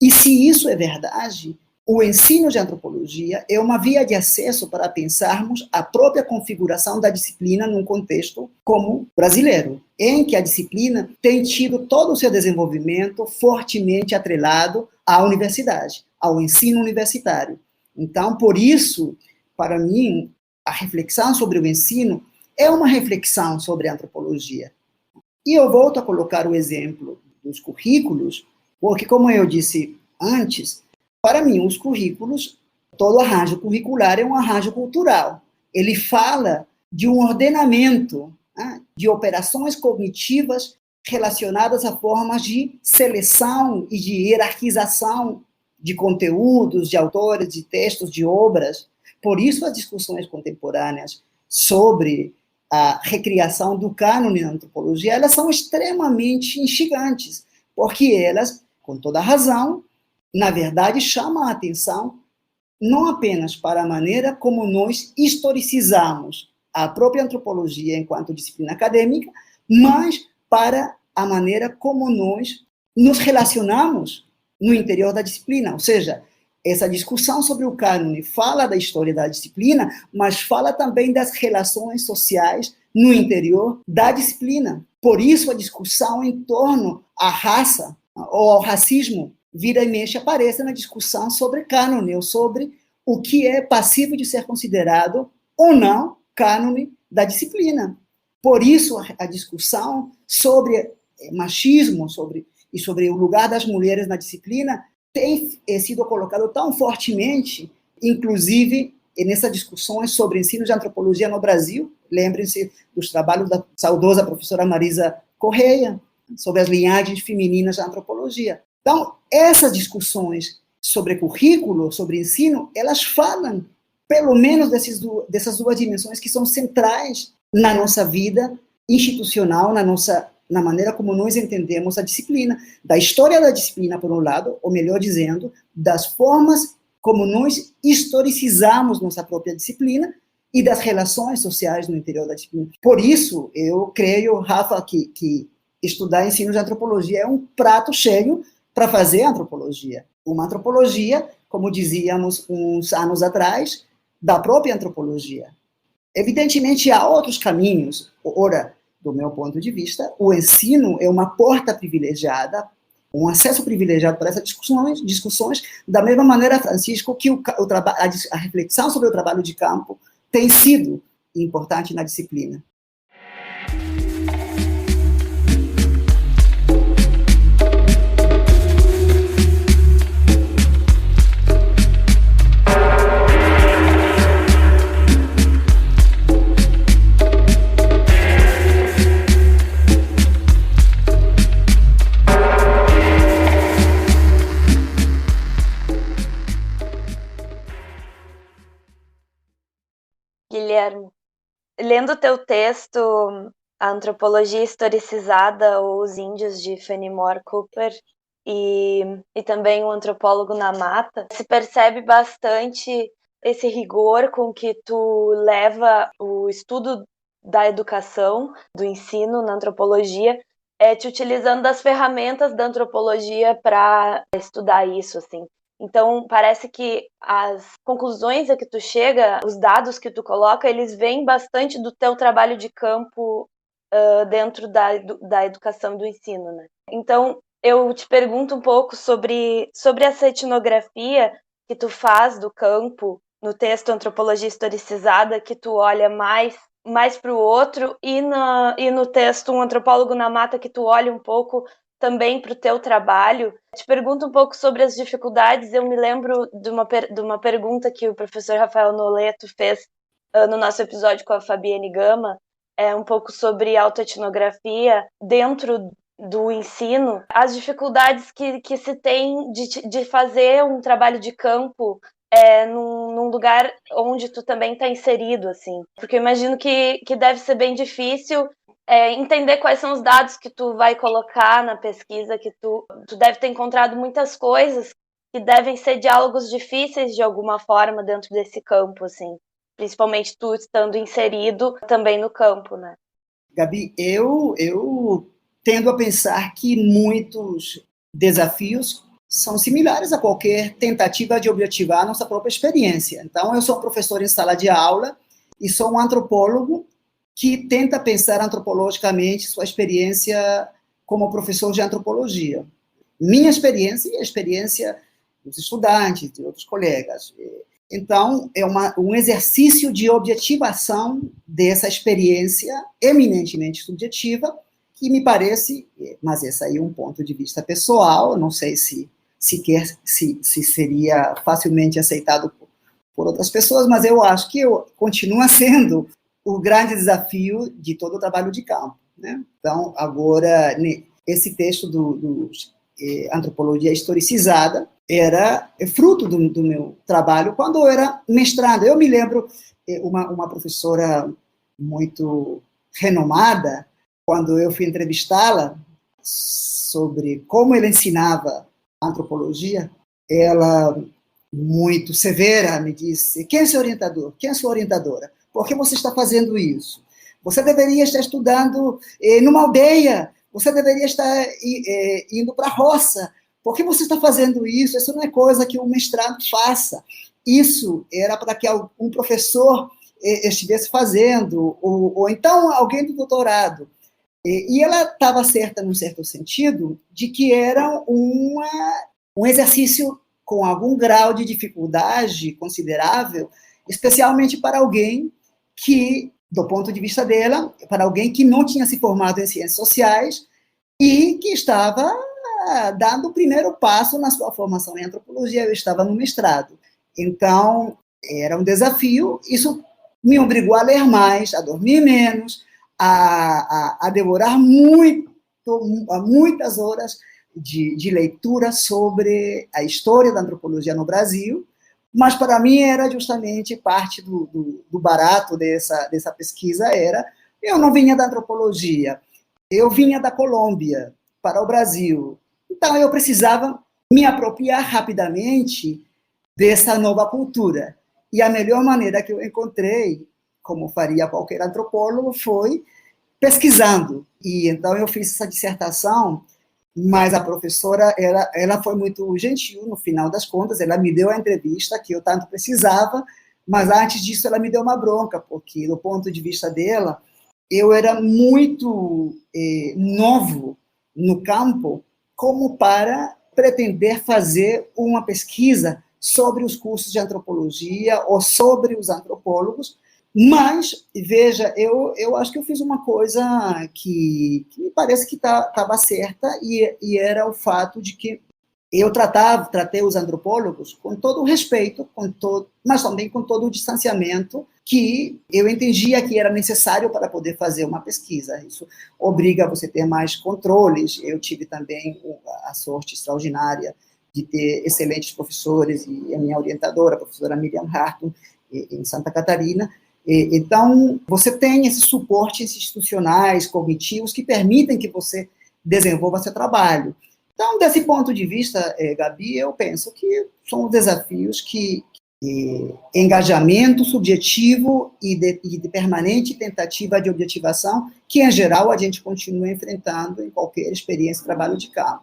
E se isso é verdade, o ensino de antropologia é uma via de acesso para pensarmos a própria configuração da disciplina num contexto como brasileiro, em que a disciplina tem tido todo o seu desenvolvimento fortemente atrelado à universidade, ao ensino universitário. Então, por isso, para mim, a reflexão sobre o ensino é uma reflexão sobre a antropologia. E eu volto a colocar o exemplo dos currículos, porque, como eu disse antes, para mim, os currículos, todo arranjo curricular é um arranjo cultural. Ele fala de um ordenamento, né, de operações cognitivas relacionadas a formas de seleção e de hierarquização de conteúdos, de autores, de textos, de obras. Por isso, as discussões contemporâneas sobre a recriação do cânone na antropologia, elas são extremamente instigantes, porque elas, com toda razão, na verdade, chamam a atenção não apenas para a maneira como nós historicizamos a própria antropologia enquanto disciplina acadêmica, mas para a maneira como nós nos relacionamos no interior da disciplina. Ou seja, essa discussão sobre o cânone fala da história da disciplina, mas fala também das relações sociais no interior da disciplina. Por isso, a discussão em torno à raça ou ao racismo vira e mexe aparece na discussão sobre cânone, ou sobre o que é passível de ser considerado ou não cânone da disciplina. Por isso, a discussão sobre machismo e sobre o lugar das mulheres na disciplina tem sido colocado tão fortemente, inclusive nessas discussões sobre ensino de antropologia no Brasil. Lembrem-se dos trabalhos da saudosa professora Marisa Correia, sobre as linhagens femininas da antropologia. Então, essas discussões sobre currículo, sobre ensino, elas falam, pelo menos, dessas duas dimensões que são centrais na nossa vida institucional, na maneira como nós entendemos a disciplina, da história da disciplina, por um lado, ou melhor dizendo, das formas como nós historicizamos nossa própria disciplina e das relações sociais no interior da disciplina. Por isso, eu creio, Rafa, que estudar ensino de antropologia é um prato cheio para fazer antropologia. Uma antropologia, como dizíamos uns anos atrás, da própria antropologia. Evidentemente, há outros caminhos. Ora, do meu ponto de vista, o ensino é uma porta privilegiada, um acesso privilegiado para essas discussões, da mesma maneira, Francisco, que a reflexão sobre o trabalho de campo tem sido importante na disciplina. Guilherme, lendo teu texto, A Antropologia Historicizada ou Os Índios, de Fenimore Cooper, e também O Antropólogo na Mata, se percebe bastante esse rigor com que tu leva o estudo da educação, do ensino na antropologia, te utilizando das ferramentas da antropologia para estudar isso, assim. Então, parece que as conclusões a que tu chega, os dados que tu coloca, eles vêm bastante do teu trabalho de campo dentro da educação e do ensino, né? Então, eu te pergunto um pouco sobre essa etnografia que tu faz do campo, no texto Antropologia Historicizada, que tu olha mais para o outro, e no texto Um Antropólogo na Mata, que tu olha um pouco também para o teu trabalho. Te pergunto um pouco sobre as dificuldades. Eu me lembro de uma pergunta que o professor Rafael Noleto fez no nosso episódio com a Fabienne Gama, um pouco sobre autoetnografia dentro do ensino, as dificuldades que se tem de fazer um trabalho de campo num lugar onde tu também está inserido, assim. Porque eu imagino que deve ser bem difícil entender quais são os dados que tu vai colocar na pesquisa, que tu deve ter encontrado muitas coisas que devem ser diálogos difíceis de alguma forma dentro desse campo, assim, principalmente tu estando inserido também no campo, né? Gabi, eu tendo a pensar que muitos desafios são similares a qualquer tentativa de objetivar a nossa própria experiência. Então, eu sou um professor em sala de aula e sou um antropólogo que tenta pensar antropologicamente sua experiência como professor de antropologia. Minha experiência e a experiência dos estudantes, de outros colegas. Então, é um exercício de objetivação dessa experiência eminentemente subjetiva, que me parece, mas esse aí é um ponto de vista pessoal, não sei se seria facilmente aceitado por outras pessoas, mas eu acho que continua sendo o grande desafio de todo o trabalho de campo, né? Então, agora, esse texto do Antropologia Historicizada era fruto do meu trabalho quando eu era mestrando. Eu me lembro, uma professora muito renomada, quando eu fui entrevistá-la sobre como ela ensinava antropologia, ela, muito severa, me disse: quem é seu orientador? Quem é sua orientadora? Por que você está fazendo isso? Você deveria estar estudando numa aldeia, você deveria estar indo para a roça. Por que você está fazendo isso? Isso não é coisa que um mestrado faça. Isso era para que um professor estivesse fazendo, ou então alguém do doutorado. E ela estava certa, num certo sentido, de que era um exercício com algum grau de dificuldade considerável, especialmente para alguém que, do ponto de vista dela, para alguém que não tinha se formado em ciências sociais e que estava dando o primeiro passo na sua formação em antropologia. Eu estava no mestrado. Então, era um desafio. Isso me obrigou a ler mais, a dormir menos, a devorar muitas horas de leitura sobre a história da antropologia no Brasil, mas para mim era justamente parte do barato dessa pesquisa. Eu não vinha da antropologia, eu vinha da Colômbia para o Brasil, então eu precisava me apropriar rapidamente dessa nova cultura, e a melhor maneira que eu encontrei, como faria qualquer antropólogo, foi pesquisando. E então eu fiz essa dissertação, mas a professora, ela foi muito gentil, no final das contas, ela me deu a entrevista que eu tanto precisava, mas antes disso ela me deu uma bronca, porque, do ponto de vista dela, eu era muito novo no campo como para pretender fazer uma pesquisa sobre os cursos de antropologia ou sobre os antropólogos. Mas, veja, eu acho que eu fiz uma coisa que me parece que estava certa, e era o fato de que eu tratei os antropólogos com todo o respeito, mas também com todo o distanciamento que eu entendia que era necessário para poder fazer uma pesquisa. Isso obriga você a ter mais controles. Eu tive também a sorte extraordinária de ter excelentes professores, e a minha orientadora, a professora Miriam Hartung, em Santa Catarina. Então, você tem esses suportes institucionais, cognitivos, que permitem que você desenvolva seu trabalho. Então, desse ponto de vista, Gabi, eu penso que são desafios que engajamento subjetivo e de permanente tentativa de objetivação, que, em geral, a gente continua enfrentando em qualquer experiência de trabalho de campo.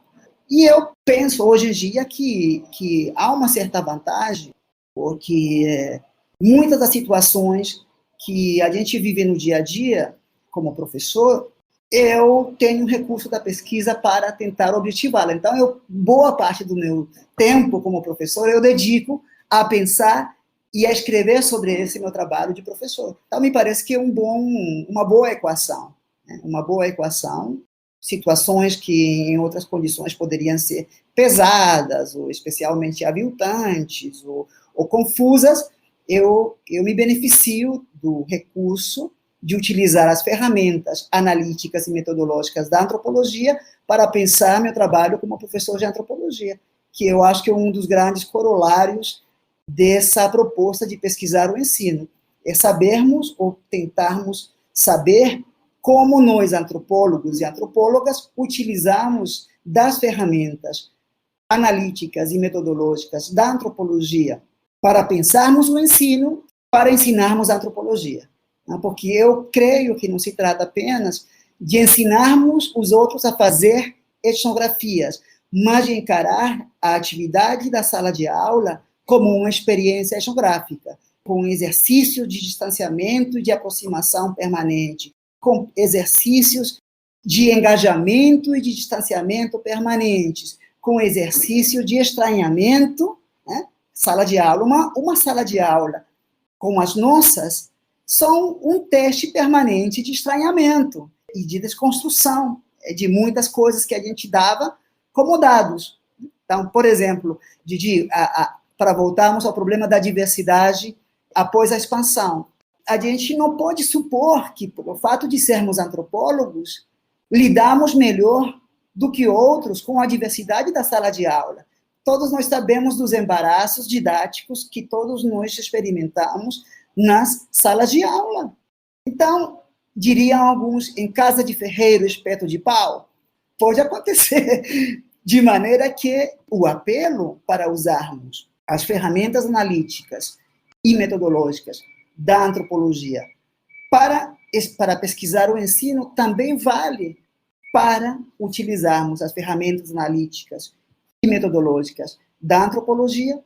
E eu penso, hoje em dia, que há uma certa vantagem, porque muitas das situações que a gente vive no dia a dia, como professor, eu tenho recurso da pesquisa para tentar objetivá-la. Então, boa parte do meu tempo como professor eu dedico a pensar e a escrever sobre esse meu trabalho de professor. Então, me parece que é uma boa equação, né? Uma boa equação. Situações que, em outras condições, poderiam ser pesadas, ou especialmente aviltantes, ou confusas, eu me beneficio do recurso de utilizar as ferramentas analíticas e metodológicas da antropologia para pensar meu trabalho como professor de antropologia, que eu acho que é um dos grandes corolários dessa proposta de pesquisar o ensino. É sabermos, ou tentarmos saber, como nós, antropólogos e antropólogas, utilizamos das ferramentas analíticas e metodológicas da antropologia para pensarmos o ensino, para ensinarmos a antropologia. Porque eu creio que não se trata apenas de ensinarmos os outros a fazer etnografias, mas de encarar a atividade da sala de aula como uma experiência etnográfica, com exercícios de distanciamento e de aproximação permanente, com exercícios de engajamento e de distanciamento permanentes, com exercício de estranhamento, né? Sala de aula, uma sala de aula como as nossas, são um teste permanente de estranhamento e de desconstrução de muitas coisas que a gente dava como dados. Então, por exemplo, Didi, para voltarmos ao problema da diversidade após a expansão, a gente não pode supor que, pelo fato de sermos antropólogos, lidamos melhor do que outros com a diversidade da sala de aula. Todos nós sabemos dos embaraços didáticos que todos nós experimentamos nas salas de aula. Então, diriam alguns, em casa de ferreiro, espeto de pau, pode acontecer, de maneira que o apelo para usarmos as ferramentas analíticas e metodológicas da antropologia para pesquisar o ensino também vale para utilizarmos as ferramentas analíticas e metodológicas da antropologia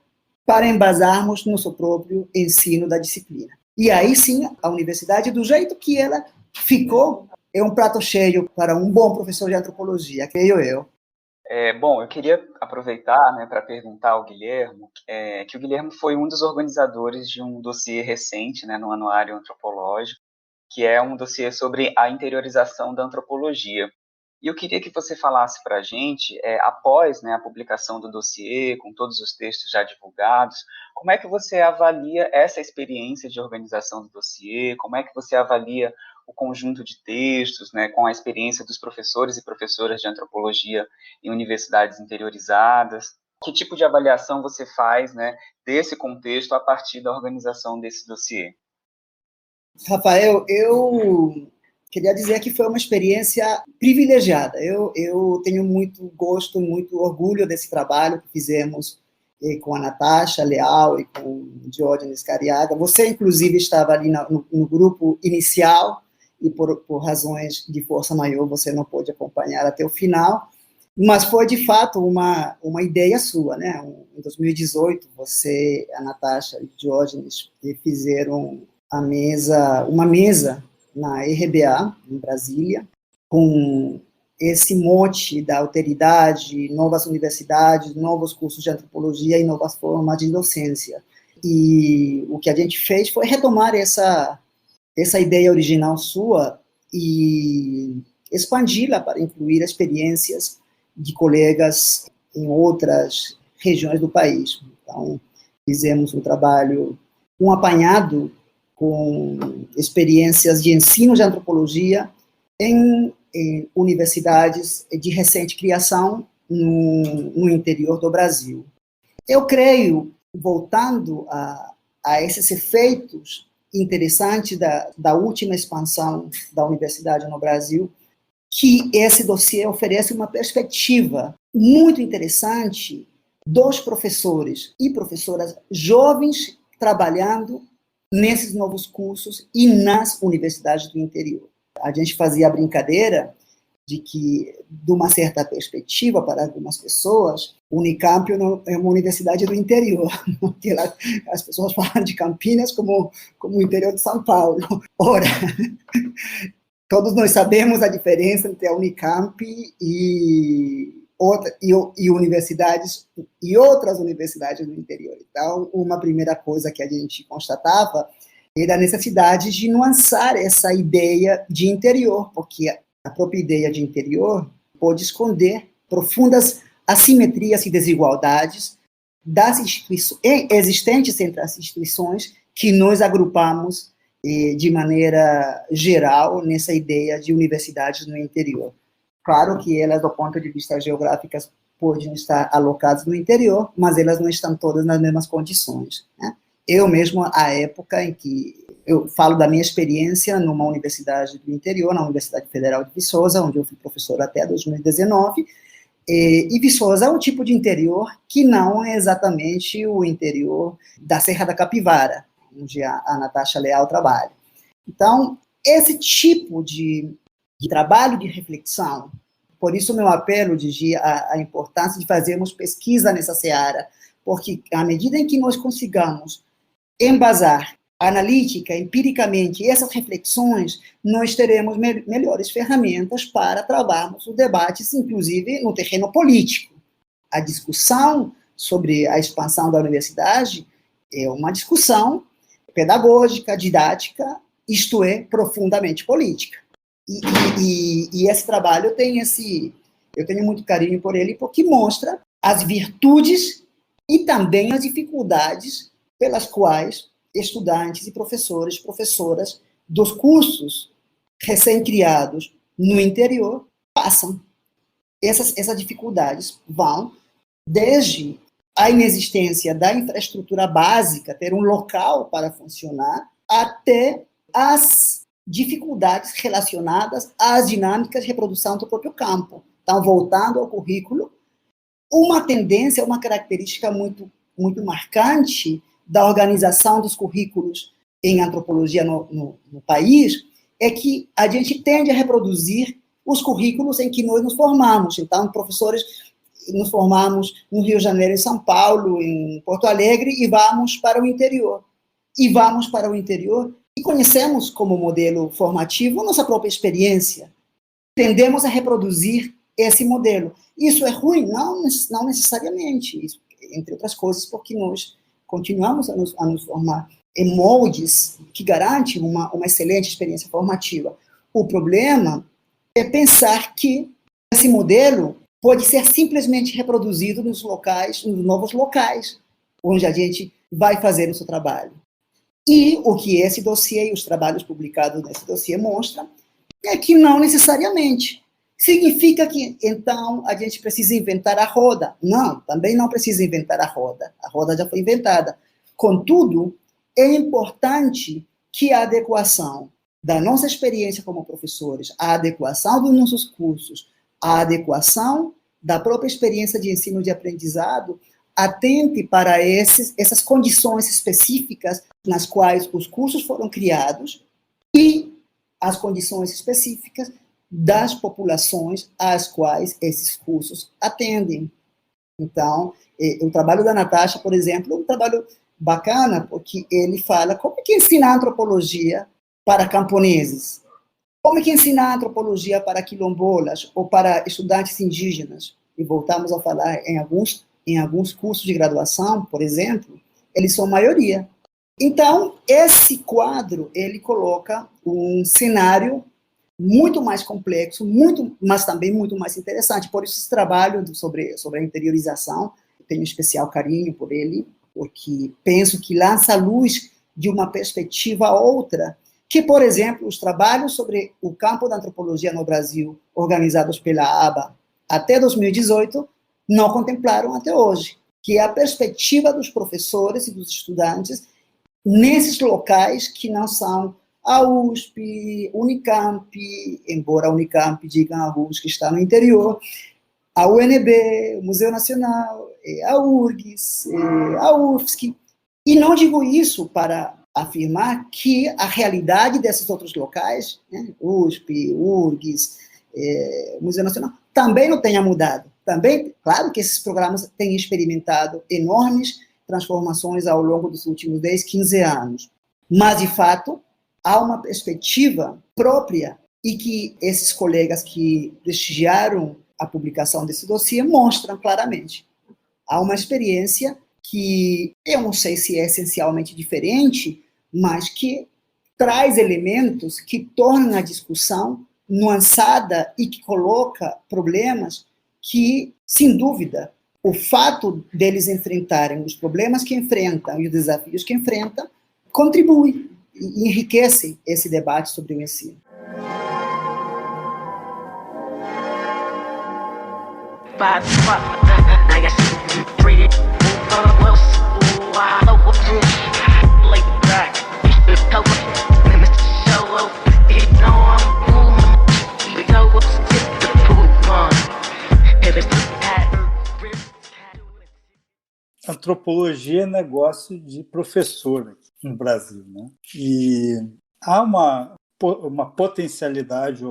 para embasarmos nosso próprio ensino da disciplina. E aí sim, a universidade, do jeito que ela ficou, é um prato cheio para um bom professor de antropologia, creio eu. Bom, eu queria aproveitar, né, para perguntar ao Guilhermo, que o Guilhermo foi um dos organizadores de um dossiê recente, né, no Anuário Antropológico, que é um dossiê sobre a interiorização da antropologia. E eu queria que você falasse para a gente, após, né, a publicação do dossiê, com todos os textos já divulgados, como é que você avalia essa experiência de organização do dossiê, como é que você avalia o conjunto de textos, né, com a experiência dos professores e professoras de antropologia em universidades interiorizadas? Que tipo de avaliação você faz, né, desse contexto a partir da organização desse dossiê? Rafael, eu queria dizer que foi uma experiência privilegiada. Eu tenho muito gosto, muito orgulho desse trabalho que fizemos com a Natasha Leal e com o Diógenes Cariaga. Você, inclusive, estava ali no grupo inicial e, por razões de força maior, você não pôde acompanhar até o final, mas foi, de fato, uma ideia sua, né? Em 2018, você, a Natasha e o Diógenes fizeram uma mesa na RBA, em Brasília, com esse mote da alteridade, novas universidades, novos cursos de antropologia e novas formas de docência. E o que a gente fez foi retomar essa ideia original sua e expandi-la para incluir experiências de colegas em outras regiões do país. Então, fizemos um trabalho, um apanhado com experiências de ensino de antropologia em universidades de recente criação no interior do Brasil. Eu creio, voltando a esses efeitos interessantes da última expansão da universidade no Brasil, que esse dossiê oferece uma perspectiva muito interessante dos professores e professoras jovens trabalhando nesses novos cursos e nas universidades do interior. A gente fazia a brincadeira de que, de uma certa perspectiva, para algumas pessoas, o Unicamp é uma universidade do interior, porque as pessoas falam de Campinas como o interior de São Paulo. Ora, todos nós sabemos a diferença entre a Unicamp e universidades e outras universidades do interior. Então, uma primeira coisa que a gente constatava era a necessidade de nuançar essa ideia de interior, porque a própria ideia de interior pode esconder profundas assimetrias e desigualdades existentes entre as instituições que nós agrupamos de maneira geral nessa ideia de universidades no interior. Claro que elas, do ponto de vista geográfico, podem estar alocadas no interior, mas elas não estão todas nas mesmas condições, né? Eu mesmo, à época em que eu falo da minha experiência numa universidade do interior, na Universidade Federal de Viçosa, onde eu fui professor até 2019, e Viçosa é um tipo de interior que não é exatamente o interior da Serra da Capivara, onde a Natasha Leal trabalha. Então, esse tipo de trabalho de reflexão, por isso meu apelo, Gigi, a importância de fazermos pesquisa nessa seara, porque à medida em que nós consigamos embasar analítica, empiricamente, essas reflexões, nós teremos melhores ferramentas para trabalharmos os debates, inclusive no terreno político. A discussão sobre a expansão da universidade é uma discussão pedagógica, didática, isto é, profundamente política. E esse trabalho eu tenho muito carinho por ele, porque mostra as virtudes e também as dificuldades pelas quais estudantes e professoras dos cursos recém-criados no interior passam. Essas dificuldades vão desde a inexistência da infraestrutura básica, ter um local para funcionar, até as dificuldades relacionadas às dinâmicas de reprodução do próprio campo. Então, voltando ao currículo, uma tendência, uma característica muito, muito marcante da organização dos currículos em antropologia no país é que a gente tende a reproduzir os currículos em que nós nos formamos. Então, professores, nos formamos no Rio de Janeiro, em São Paulo, em Porto Alegre, e vamos para o interior. e vamos para o interior e conhecemos como modelo formativo nossa própria experiência. Tendemos a reproduzir esse modelo. Isso é ruim? Não necessariamente. Isso, entre outras coisas, porque nós continuamos a nos formar em moldes que garantem uma excelente experiência formativa. O problema é pensar que esse modelo pode ser simplesmente reproduzido nos novos locais, onde a gente vai fazer o seu trabalho. E o que esse dossiê e os trabalhos publicados nesse dossiê mostram é que não necessariamente. Significa que, então, a gente precisa inventar a roda? Não, também não precisa inventar a roda. A roda já foi inventada. Contudo, é importante que a adequação da nossa experiência como professores, a adequação dos nossos cursos, a adequação da própria experiência de ensino e de aprendizado atente para essas condições específicas nas quais os cursos foram criados e as condições específicas das populações às quais esses cursos atendem. Então, o trabalho da Natasha, por exemplo, é um trabalho bacana, porque ele fala como é que ensinar antropologia para camponeses, como é que ensinar antropologia para quilombolas ou para estudantes indígenas. E voltamos a falar em alguns cursos de graduação, por exemplo, eles são maioria. Então, esse quadro, ele coloca um cenário muito mais complexo, mas também muito mais interessante. Por isso, esse trabalho sobre a interiorização, eu tenho um especial carinho por ele, porque penso que lança a luz de uma perspectiva outra, que, por exemplo, os trabalhos sobre o campo da antropologia no Brasil, organizados pela ABA até 2018, não contemplaram até hoje, que é a perspectiva dos professores e dos estudantes nesses locais que não são a USP, Unicamp, embora a Unicamp diga a USP que está no interior, a UNB, o Museu Nacional, a URGS, a UFSC. E não digo isso para afirmar que a realidade desses outros locais, né, USP, URGS, Museu Nacional, também não tenha mudado. Também, claro que esses programas têm experimentado enormes transformações ao longo dos últimos 10, 15 anos. Mas, de fato, há uma perspectiva própria e que esses colegas que prestigiaram a publicação desse dossiê mostram claramente. Há uma experiência que eu não sei se é essencialmente diferente, mas que traz elementos que tornam a discussão nuançada e que coloca problemas que, sem dúvida, o fato deles enfrentarem os problemas que enfrentam e os desafios que enfrentam contribui e enriquece esse debate sobre o ensino. Antropologia é negócio de professor aqui no Brasil, né? E há uma potencialidade,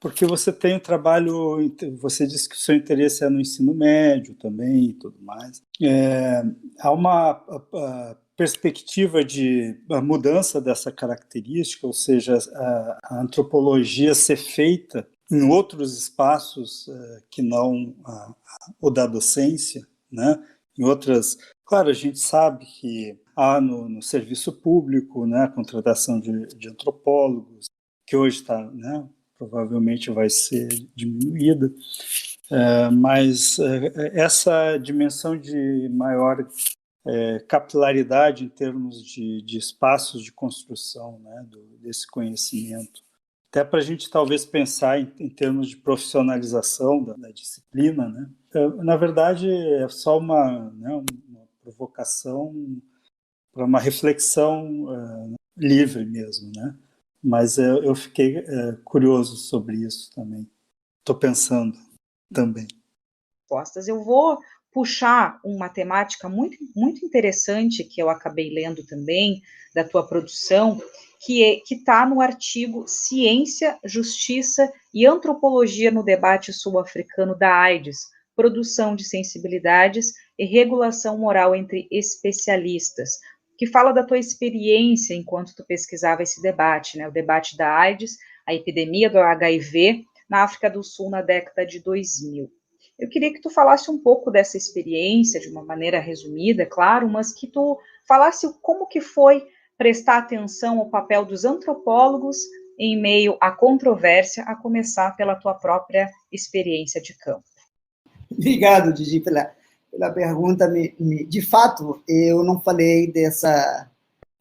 porque você tem um trabalho, você disse que o seu interesse é no ensino médio também e tudo mais. Há uma perspectiva de mudança dessa característica, ou seja, a antropologia ser feita em outros espaços que não o da docência, né? Em outras, claro, a gente sabe que há no serviço público, né, a contratação de antropólogos, que hoje está, né, provavelmente vai ser diminuída, mas essa dimensão de maior capilaridade em termos de espaços de construção, né, desse conhecimento, até para a gente talvez pensar em termos de profissionalização da disciplina, né? Na verdade, é só uma provocação para uma reflexão livre mesmo, né? Mas eu fiquei curioso sobre isso também. Estou pensando também. Eu vou puxar uma temática muito, muito interessante que eu acabei lendo também, da tua produção, que está no artigo Ciência, Justiça e Antropologia no Debate Sul-Africano da AIDS, Produção de Sensibilidades e Regulação Moral entre Especialistas, que fala da tua experiência enquanto tu pesquisava esse debate, né, o debate da AIDS, a epidemia do HIV na África do Sul na década de 2000. Eu queria que tu falasse um pouco dessa experiência, de uma maneira resumida, é claro, mas que tu falasse como que foi prestar atenção ao papel dos antropólogos em meio à controvérsia, a começar pela tua própria experiência de campo. Obrigado, Didi, pela pergunta. De fato, eu não falei dessa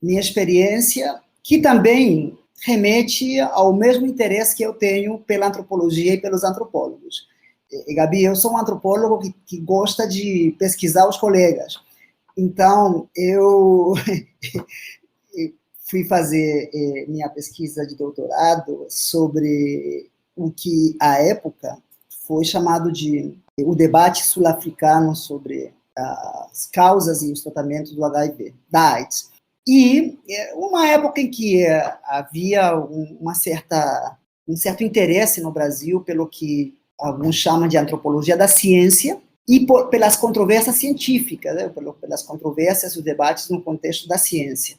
minha experiência, que também remete ao mesmo interesse que eu tenho pela antropologia e pelos antropólogos. E, Gabi, eu sou um antropólogo que gosta de pesquisar os colegas. Então, eu fui fazer minha pesquisa de doutorado sobre o que, à época, foi chamado de o debate sul-africano sobre as causas e os tratamentos do HIV, da AIDS. E uma época em que havia um certo interesse no Brasil pelo que alguns chamam de antropologia da ciência e pelas controvérsias científicas, né, pelas controvérsias e os debates no contexto da ciência.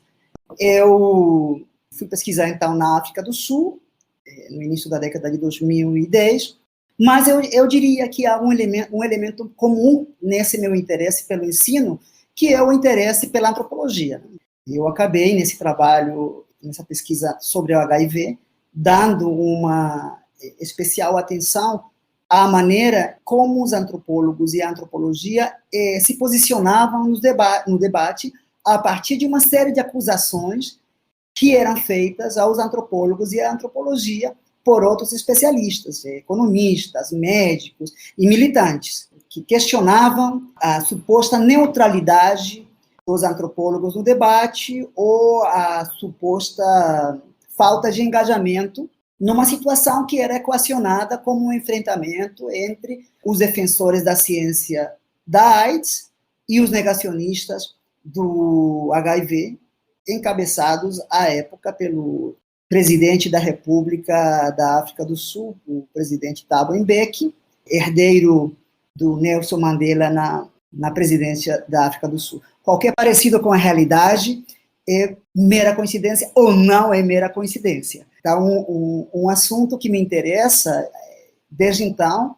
Eu fui pesquisar, então, na África do Sul, no início da década de 2010, mas eu diria que há um elemento comum nesse meu interesse pelo ensino, que é o interesse pela antropologia. Eu acabei, nesse trabalho, nessa pesquisa sobre o HIV, dando uma especial atenção à maneira como os antropólogos e a antropologia se posicionavam no debate a partir de uma série de acusações que eram feitas aos antropólogos e à antropologia por outros especialistas, economistas, médicos e militantes, que questionavam a suposta neutralidade dos antropólogos no debate ou a suposta falta de engajamento numa situação que era equacionada como um enfrentamento entre os defensores da ciência da AIDS e os negacionistas do HIV, encabeçados à época pelo presidente da República da África do Sul, o presidente Thabo Mbeki, herdeiro do Nelson Mandela na presidência da África do Sul. Qualquer parecido com a realidade é mera coincidência ou não é mera coincidência. Então, um assunto que me interessa, desde então,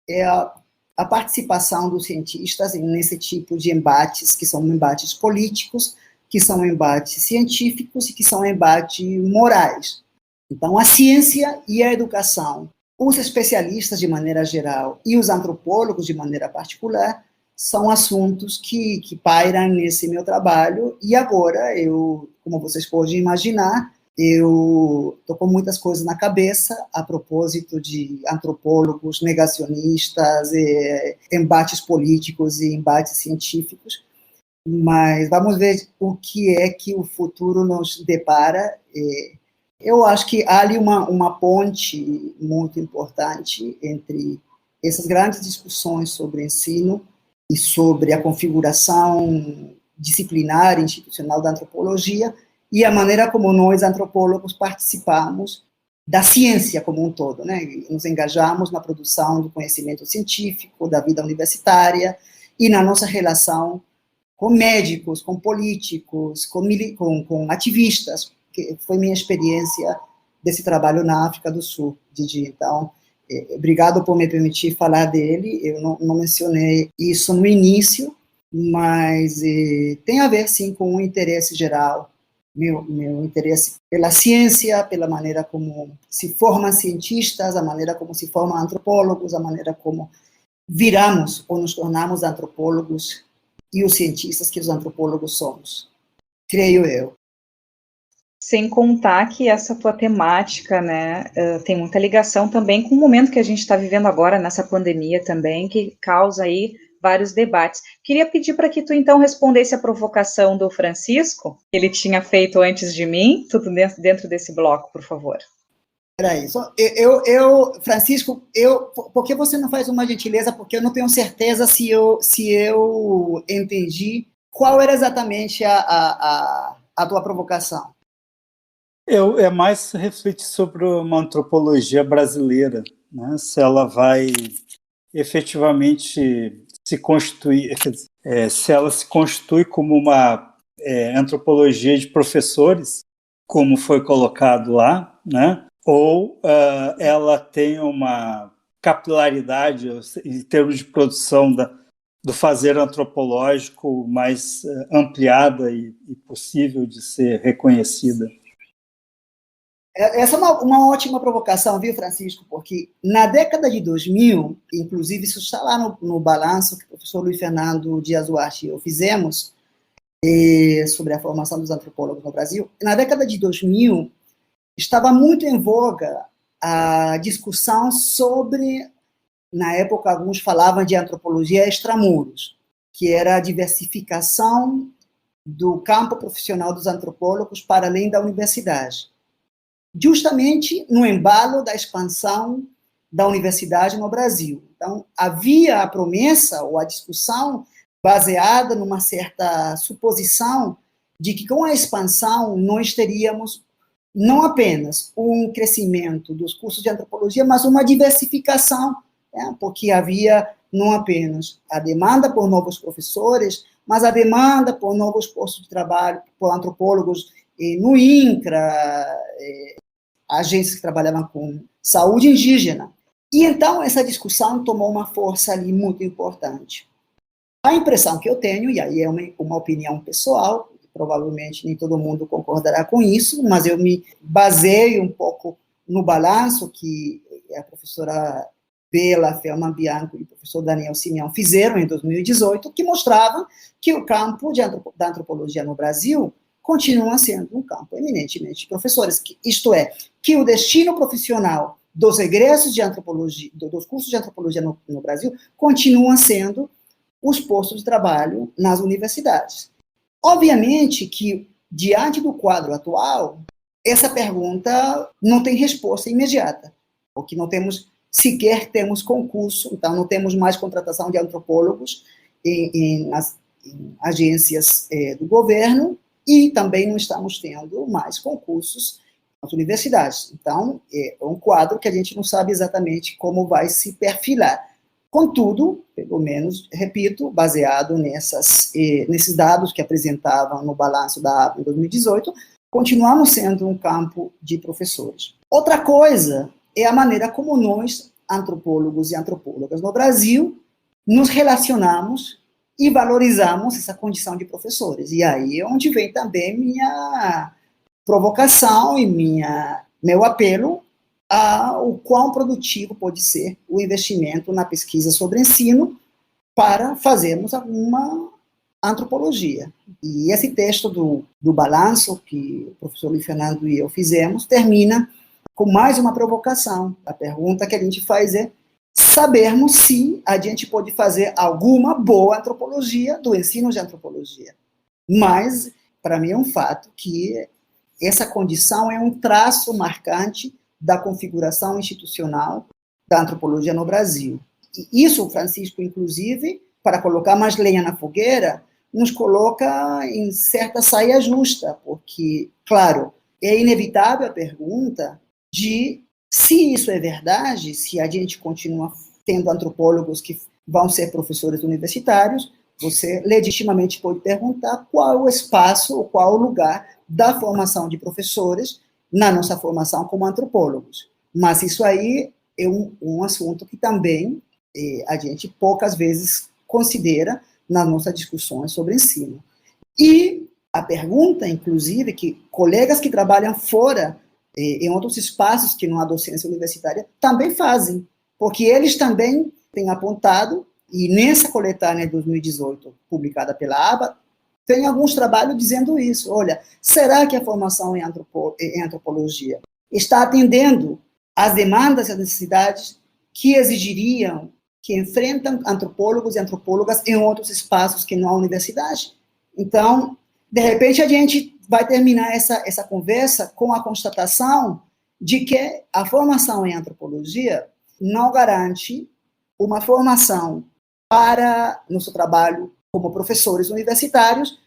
é a participação dos cientistas nesse tipo de embates, que são embates políticos, que são embates científicos e que são embates morais. Então, a ciência e a educação, os especialistas de maneira geral e os antropólogos de maneira particular, são assuntos que pairam nesse meu trabalho, e agora, como vocês podem imaginar, eu estou com muitas coisas na cabeça a propósito de antropólogos, negacionistas, embates políticos e embates científicos, mas vamos ver o que é que o futuro nos depara. Eu acho que há ali uma ponte muito importante entre essas grandes discussões sobre ensino e sobre a configuração disciplinar e institucional da antropologia e a maneira como nós, antropólogos, participamos da ciência como um todo, né? Nos engajamos na produção do conhecimento científico, da vida universitária e na nossa relação com médicos, com políticos, com ativistas, que foi minha experiência desse trabalho na África do Sul, Didi. Então, obrigado por me permitir falar dele. Eu não mencionei isso no início, mas tem a ver, sim, com um interesse geral, meu interesse pela ciência, pela maneira como se formam cientistas, a maneira como se formam antropólogos, a maneira como viramos ou nos tornamos antropólogos e os cientistas que os antropólogos somos, creio eu. Sem contar que essa tua temática, né, tem muita ligação também com o momento que a gente está vivendo agora, nessa pandemia também, que causa aí vários debates. Queria pedir para que tu, então, respondesse a provocação do Francisco, que ele tinha feito antes de mim, tudo dentro desse bloco, por favor. Peraí, Francisco, por que você não faz uma gentileza? Porque eu não tenho certeza se eu entendi qual era exatamente a tua provocação. É mais refletir sobre uma antropologia brasileira, né? Se ela vai efetivamente se constituir, se ela se constitui como uma antropologia de professores, como foi colocado lá, né? Ou ela tem uma capilaridade em termos de produção do fazer antropológico mais ampliada e possível de ser reconhecida. Essa é uma ótima provocação, viu, Francisco? Porque na década de 2000, inclusive isso está lá no balanço que o professor Luiz Fernando Dias Duarte e eu fizemos sobre a formação dos antropólogos no Brasil, na década de 2000 estava muito em voga a discussão sobre, na época alguns falavam de antropologia extramuros, que era a diversificação do campo profissional dos antropólogos para além da universidade. Justamente no embalo da expansão da universidade no Brasil. Então, havia a promessa ou a discussão baseada numa certa suposição de que com a expansão nós teríamos não apenas um crescimento dos cursos de antropologia, mas uma diversificação, né? Porque havia não apenas a demanda por novos professores, mas a demanda por novos postos de trabalho, por antropólogos no INCRA, agências que trabalhavam com saúde indígena. E então essa discussão tomou uma força ali muito importante. A impressão que eu tenho, e aí é uma opinião pessoal, provavelmente nem todo mundo concordará com isso, mas eu me baseio um pouco no balanço que a professora Bela Felman Bianco e o professor Daniel Simeão fizeram em 2018, que mostrava que o campo da antropologia no Brasil continua sendo um campo eminentemente de professores, isto é, que o destino profissional dos egressos de antropologia, dos cursos de antropologia no Brasil, continua sendo os postos de trabalho nas universidades. Obviamente que, diante do quadro atual, essa pergunta não tem resposta imediata, porque não sequer temos concurso, então não temos mais contratação de antropólogos em agências do governo, e também não estamos tendo mais concursos nas universidades. Então, é um quadro que a gente não sabe exatamente como vai se perfilar. Contudo, pelo menos, repito, baseado nesses dados que apresentavam no balanço da ABA em 2018, continuamos sendo um campo de professores. Outra coisa é a maneira como nós, antropólogos e antropólogas no Brasil, nos relacionamos e valorizamos essa condição de professores. E aí é onde vem também minha provocação e meu apelo ao quão produtivo pode ser o investimento na pesquisa sobre ensino para fazermos alguma antropologia. E esse texto do balanço que o professor Luiz Fernando e eu fizemos termina com mais uma provocação. A pergunta que a gente faz é sabermos se a gente pode fazer alguma boa antropologia do ensino de antropologia. Mas, para mim, é um fato que essa condição é um traço marcante da configuração institucional da antropologia no Brasil. E isso, Francisco, inclusive, para colocar mais lenha na fogueira, nos coloca em certa saia justa, porque, claro, é inevitável a pergunta de se isso é verdade, se a gente continua tendo antropólogos que vão ser professores universitários, você legitimamente pode perguntar qual é o espaço ou qual é o lugar da formação de professores na nossa formação como antropólogos. Mas isso aí é um assunto que também a gente poucas vezes considera nas nossas discussões sobre ensino. E a pergunta, inclusive, que colegas que trabalham fora, em outros espaços que não há docência universitária, também fazem, porque eles também têm apontado, e nessa coletânea de 2018, publicada pela ABA, tem alguns trabalhos dizendo isso. Olha, será que a formação em antropologia está atendendo às demandas e às necessidades que exigiriam, que enfrentam antropólogos e antropólogas em outros espaços que não a universidade? Então, de repente, a gente vai terminar essa conversa com a constatação de que a formação em antropologia não garante uma formação para nosso trabalho como professores universitários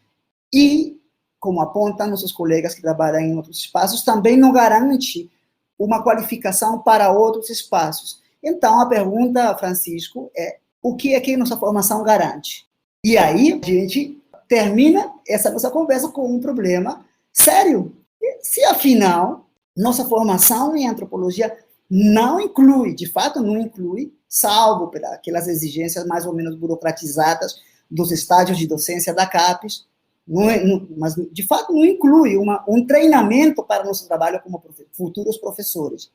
e, como apontam nossos colegas que trabalham em outros espaços, também não garante uma qualificação para outros espaços. Então, a pergunta, Francisco, é o que nossa formação garante? E aí, a gente termina essa nossa conversa com um problema sério. Se, afinal, nossa formação em antropologia não inclui, de fato não inclui, salvo pelas exigências mais ou menos burocratizadas dos estágios de docência da CAPES, mas de fato não inclui um treinamento para nosso trabalho como futuros professores.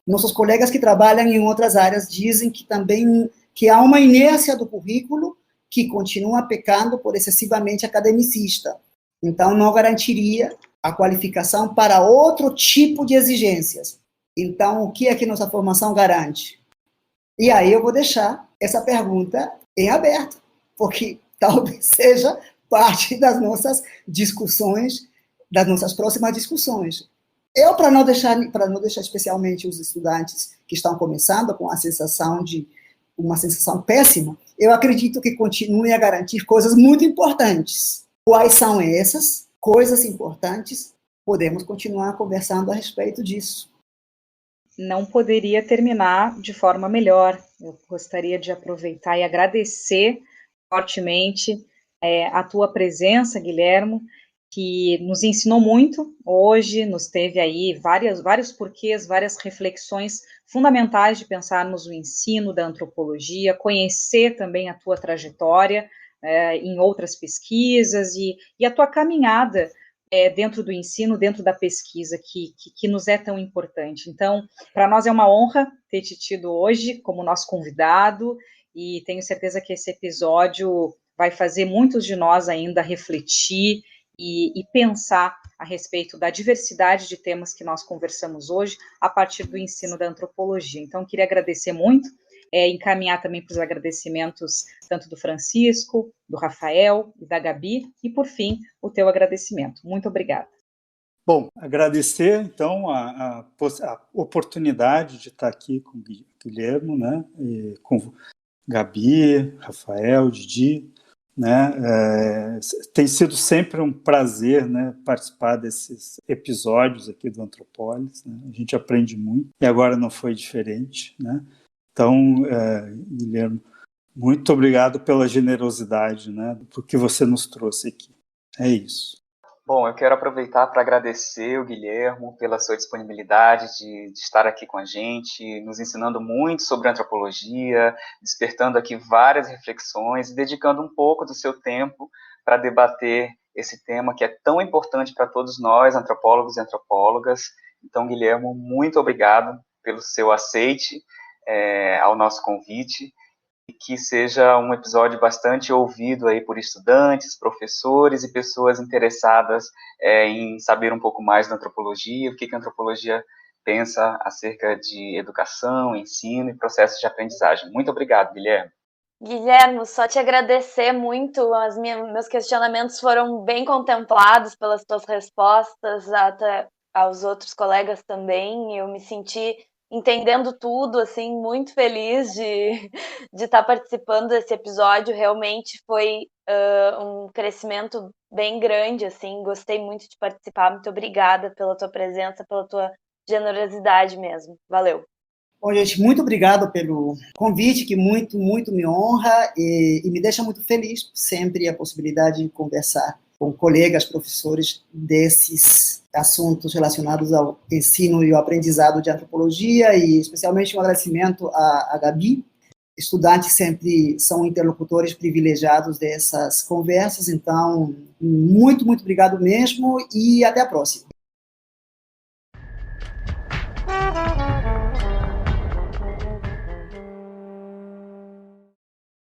Nossos colegas que trabalham em outras áreas dizem que também que há uma inércia do currículo que continua pecando por excessivamente academicista. Então, não garantiria a qualificação para outro tipo de exigências. Então, o que é que nossa formação garante? E aí eu vou deixar essa pergunta em aberto, porque talvez seja parte das nossas discussões, das nossas próximas discussões. Eu, para não deixar especialmente os estudantes que estão começando com uma sensação péssima, eu acredito que continue a garantir coisas muito importantes. Quais são essas coisas importantes? Podemos continuar conversando a respeito disso. Não poderia terminar de forma melhor. Eu gostaria de aproveitar e agradecer fortemente a tua presença, Guilhermo, que nos ensinou muito hoje, nos teve aí vários porquês, várias reflexões fundamentais de pensarmos o ensino da antropologia, conhecer também a tua trajetória em outras pesquisas e a tua caminhada dentro do ensino, dentro da pesquisa, que nos é tão importante. Então, para nós é uma honra ter te tido hoje como nosso convidado, e tenho certeza que esse episódio vai fazer muitos de nós ainda refletir e pensar a respeito da diversidade de temas que nós conversamos hoje a partir do ensino da antropologia. Então, queria agradecer muito, encaminhar também para os agradecimentos tanto do Francisco, do Rafael e da Gabi, e, por fim, o teu agradecimento. Muito obrigada. Bom, agradecer, então, a oportunidade de estar aqui com o Guilhermo, né, e com Gabi, Rafael, Didi, né? Tem sido sempre um prazer, né, participar desses episódios aqui do Antropólis, né? A gente aprende muito e agora não foi diferente, né? Então, Guilherme, muito obrigado pela generosidade, né, por que você nos trouxe aqui. É isso. Bom, eu quero aproveitar para agradecer o Guilhermo pela sua disponibilidade de estar aqui com a gente, nos ensinando muito sobre antropologia, despertando aqui várias reflexões e dedicando um pouco do seu tempo para debater esse tema que é tão importante para todos nós, antropólogos e antropólogas. Então, Guilhermo, muito obrigado pelo seu aceite ao nosso convite, e que seja um episódio bastante ouvido aí por estudantes, professores e pessoas interessadas em saber um pouco mais da antropologia, o que a antropologia pensa acerca de educação, ensino e processos de aprendizagem. Muito obrigado, Guilherme. Guilhermo, só te agradecer muito, meus questionamentos foram bem contemplados pelas tuas respostas, até aos outros colegas também, eu me senti entendendo tudo, assim, muito feliz de estar participando desse episódio. Realmente foi um crescimento bem grande, assim, gostei muito de participar. Muito obrigada pela tua presença, pela tua generosidade mesmo. Valeu. Bom, gente, muito obrigado pelo convite, que muito me honra e me deixa muito feliz sempre a possibilidade de conversar com colegas, professores desses assuntos relacionados ao ensino e ao aprendizado de antropologia, e especialmente um agradecimento à Gabi. Estudantes sempre são interlocutores privilegiados dessas conversas, então muito obrigado mesmo e até a próxima.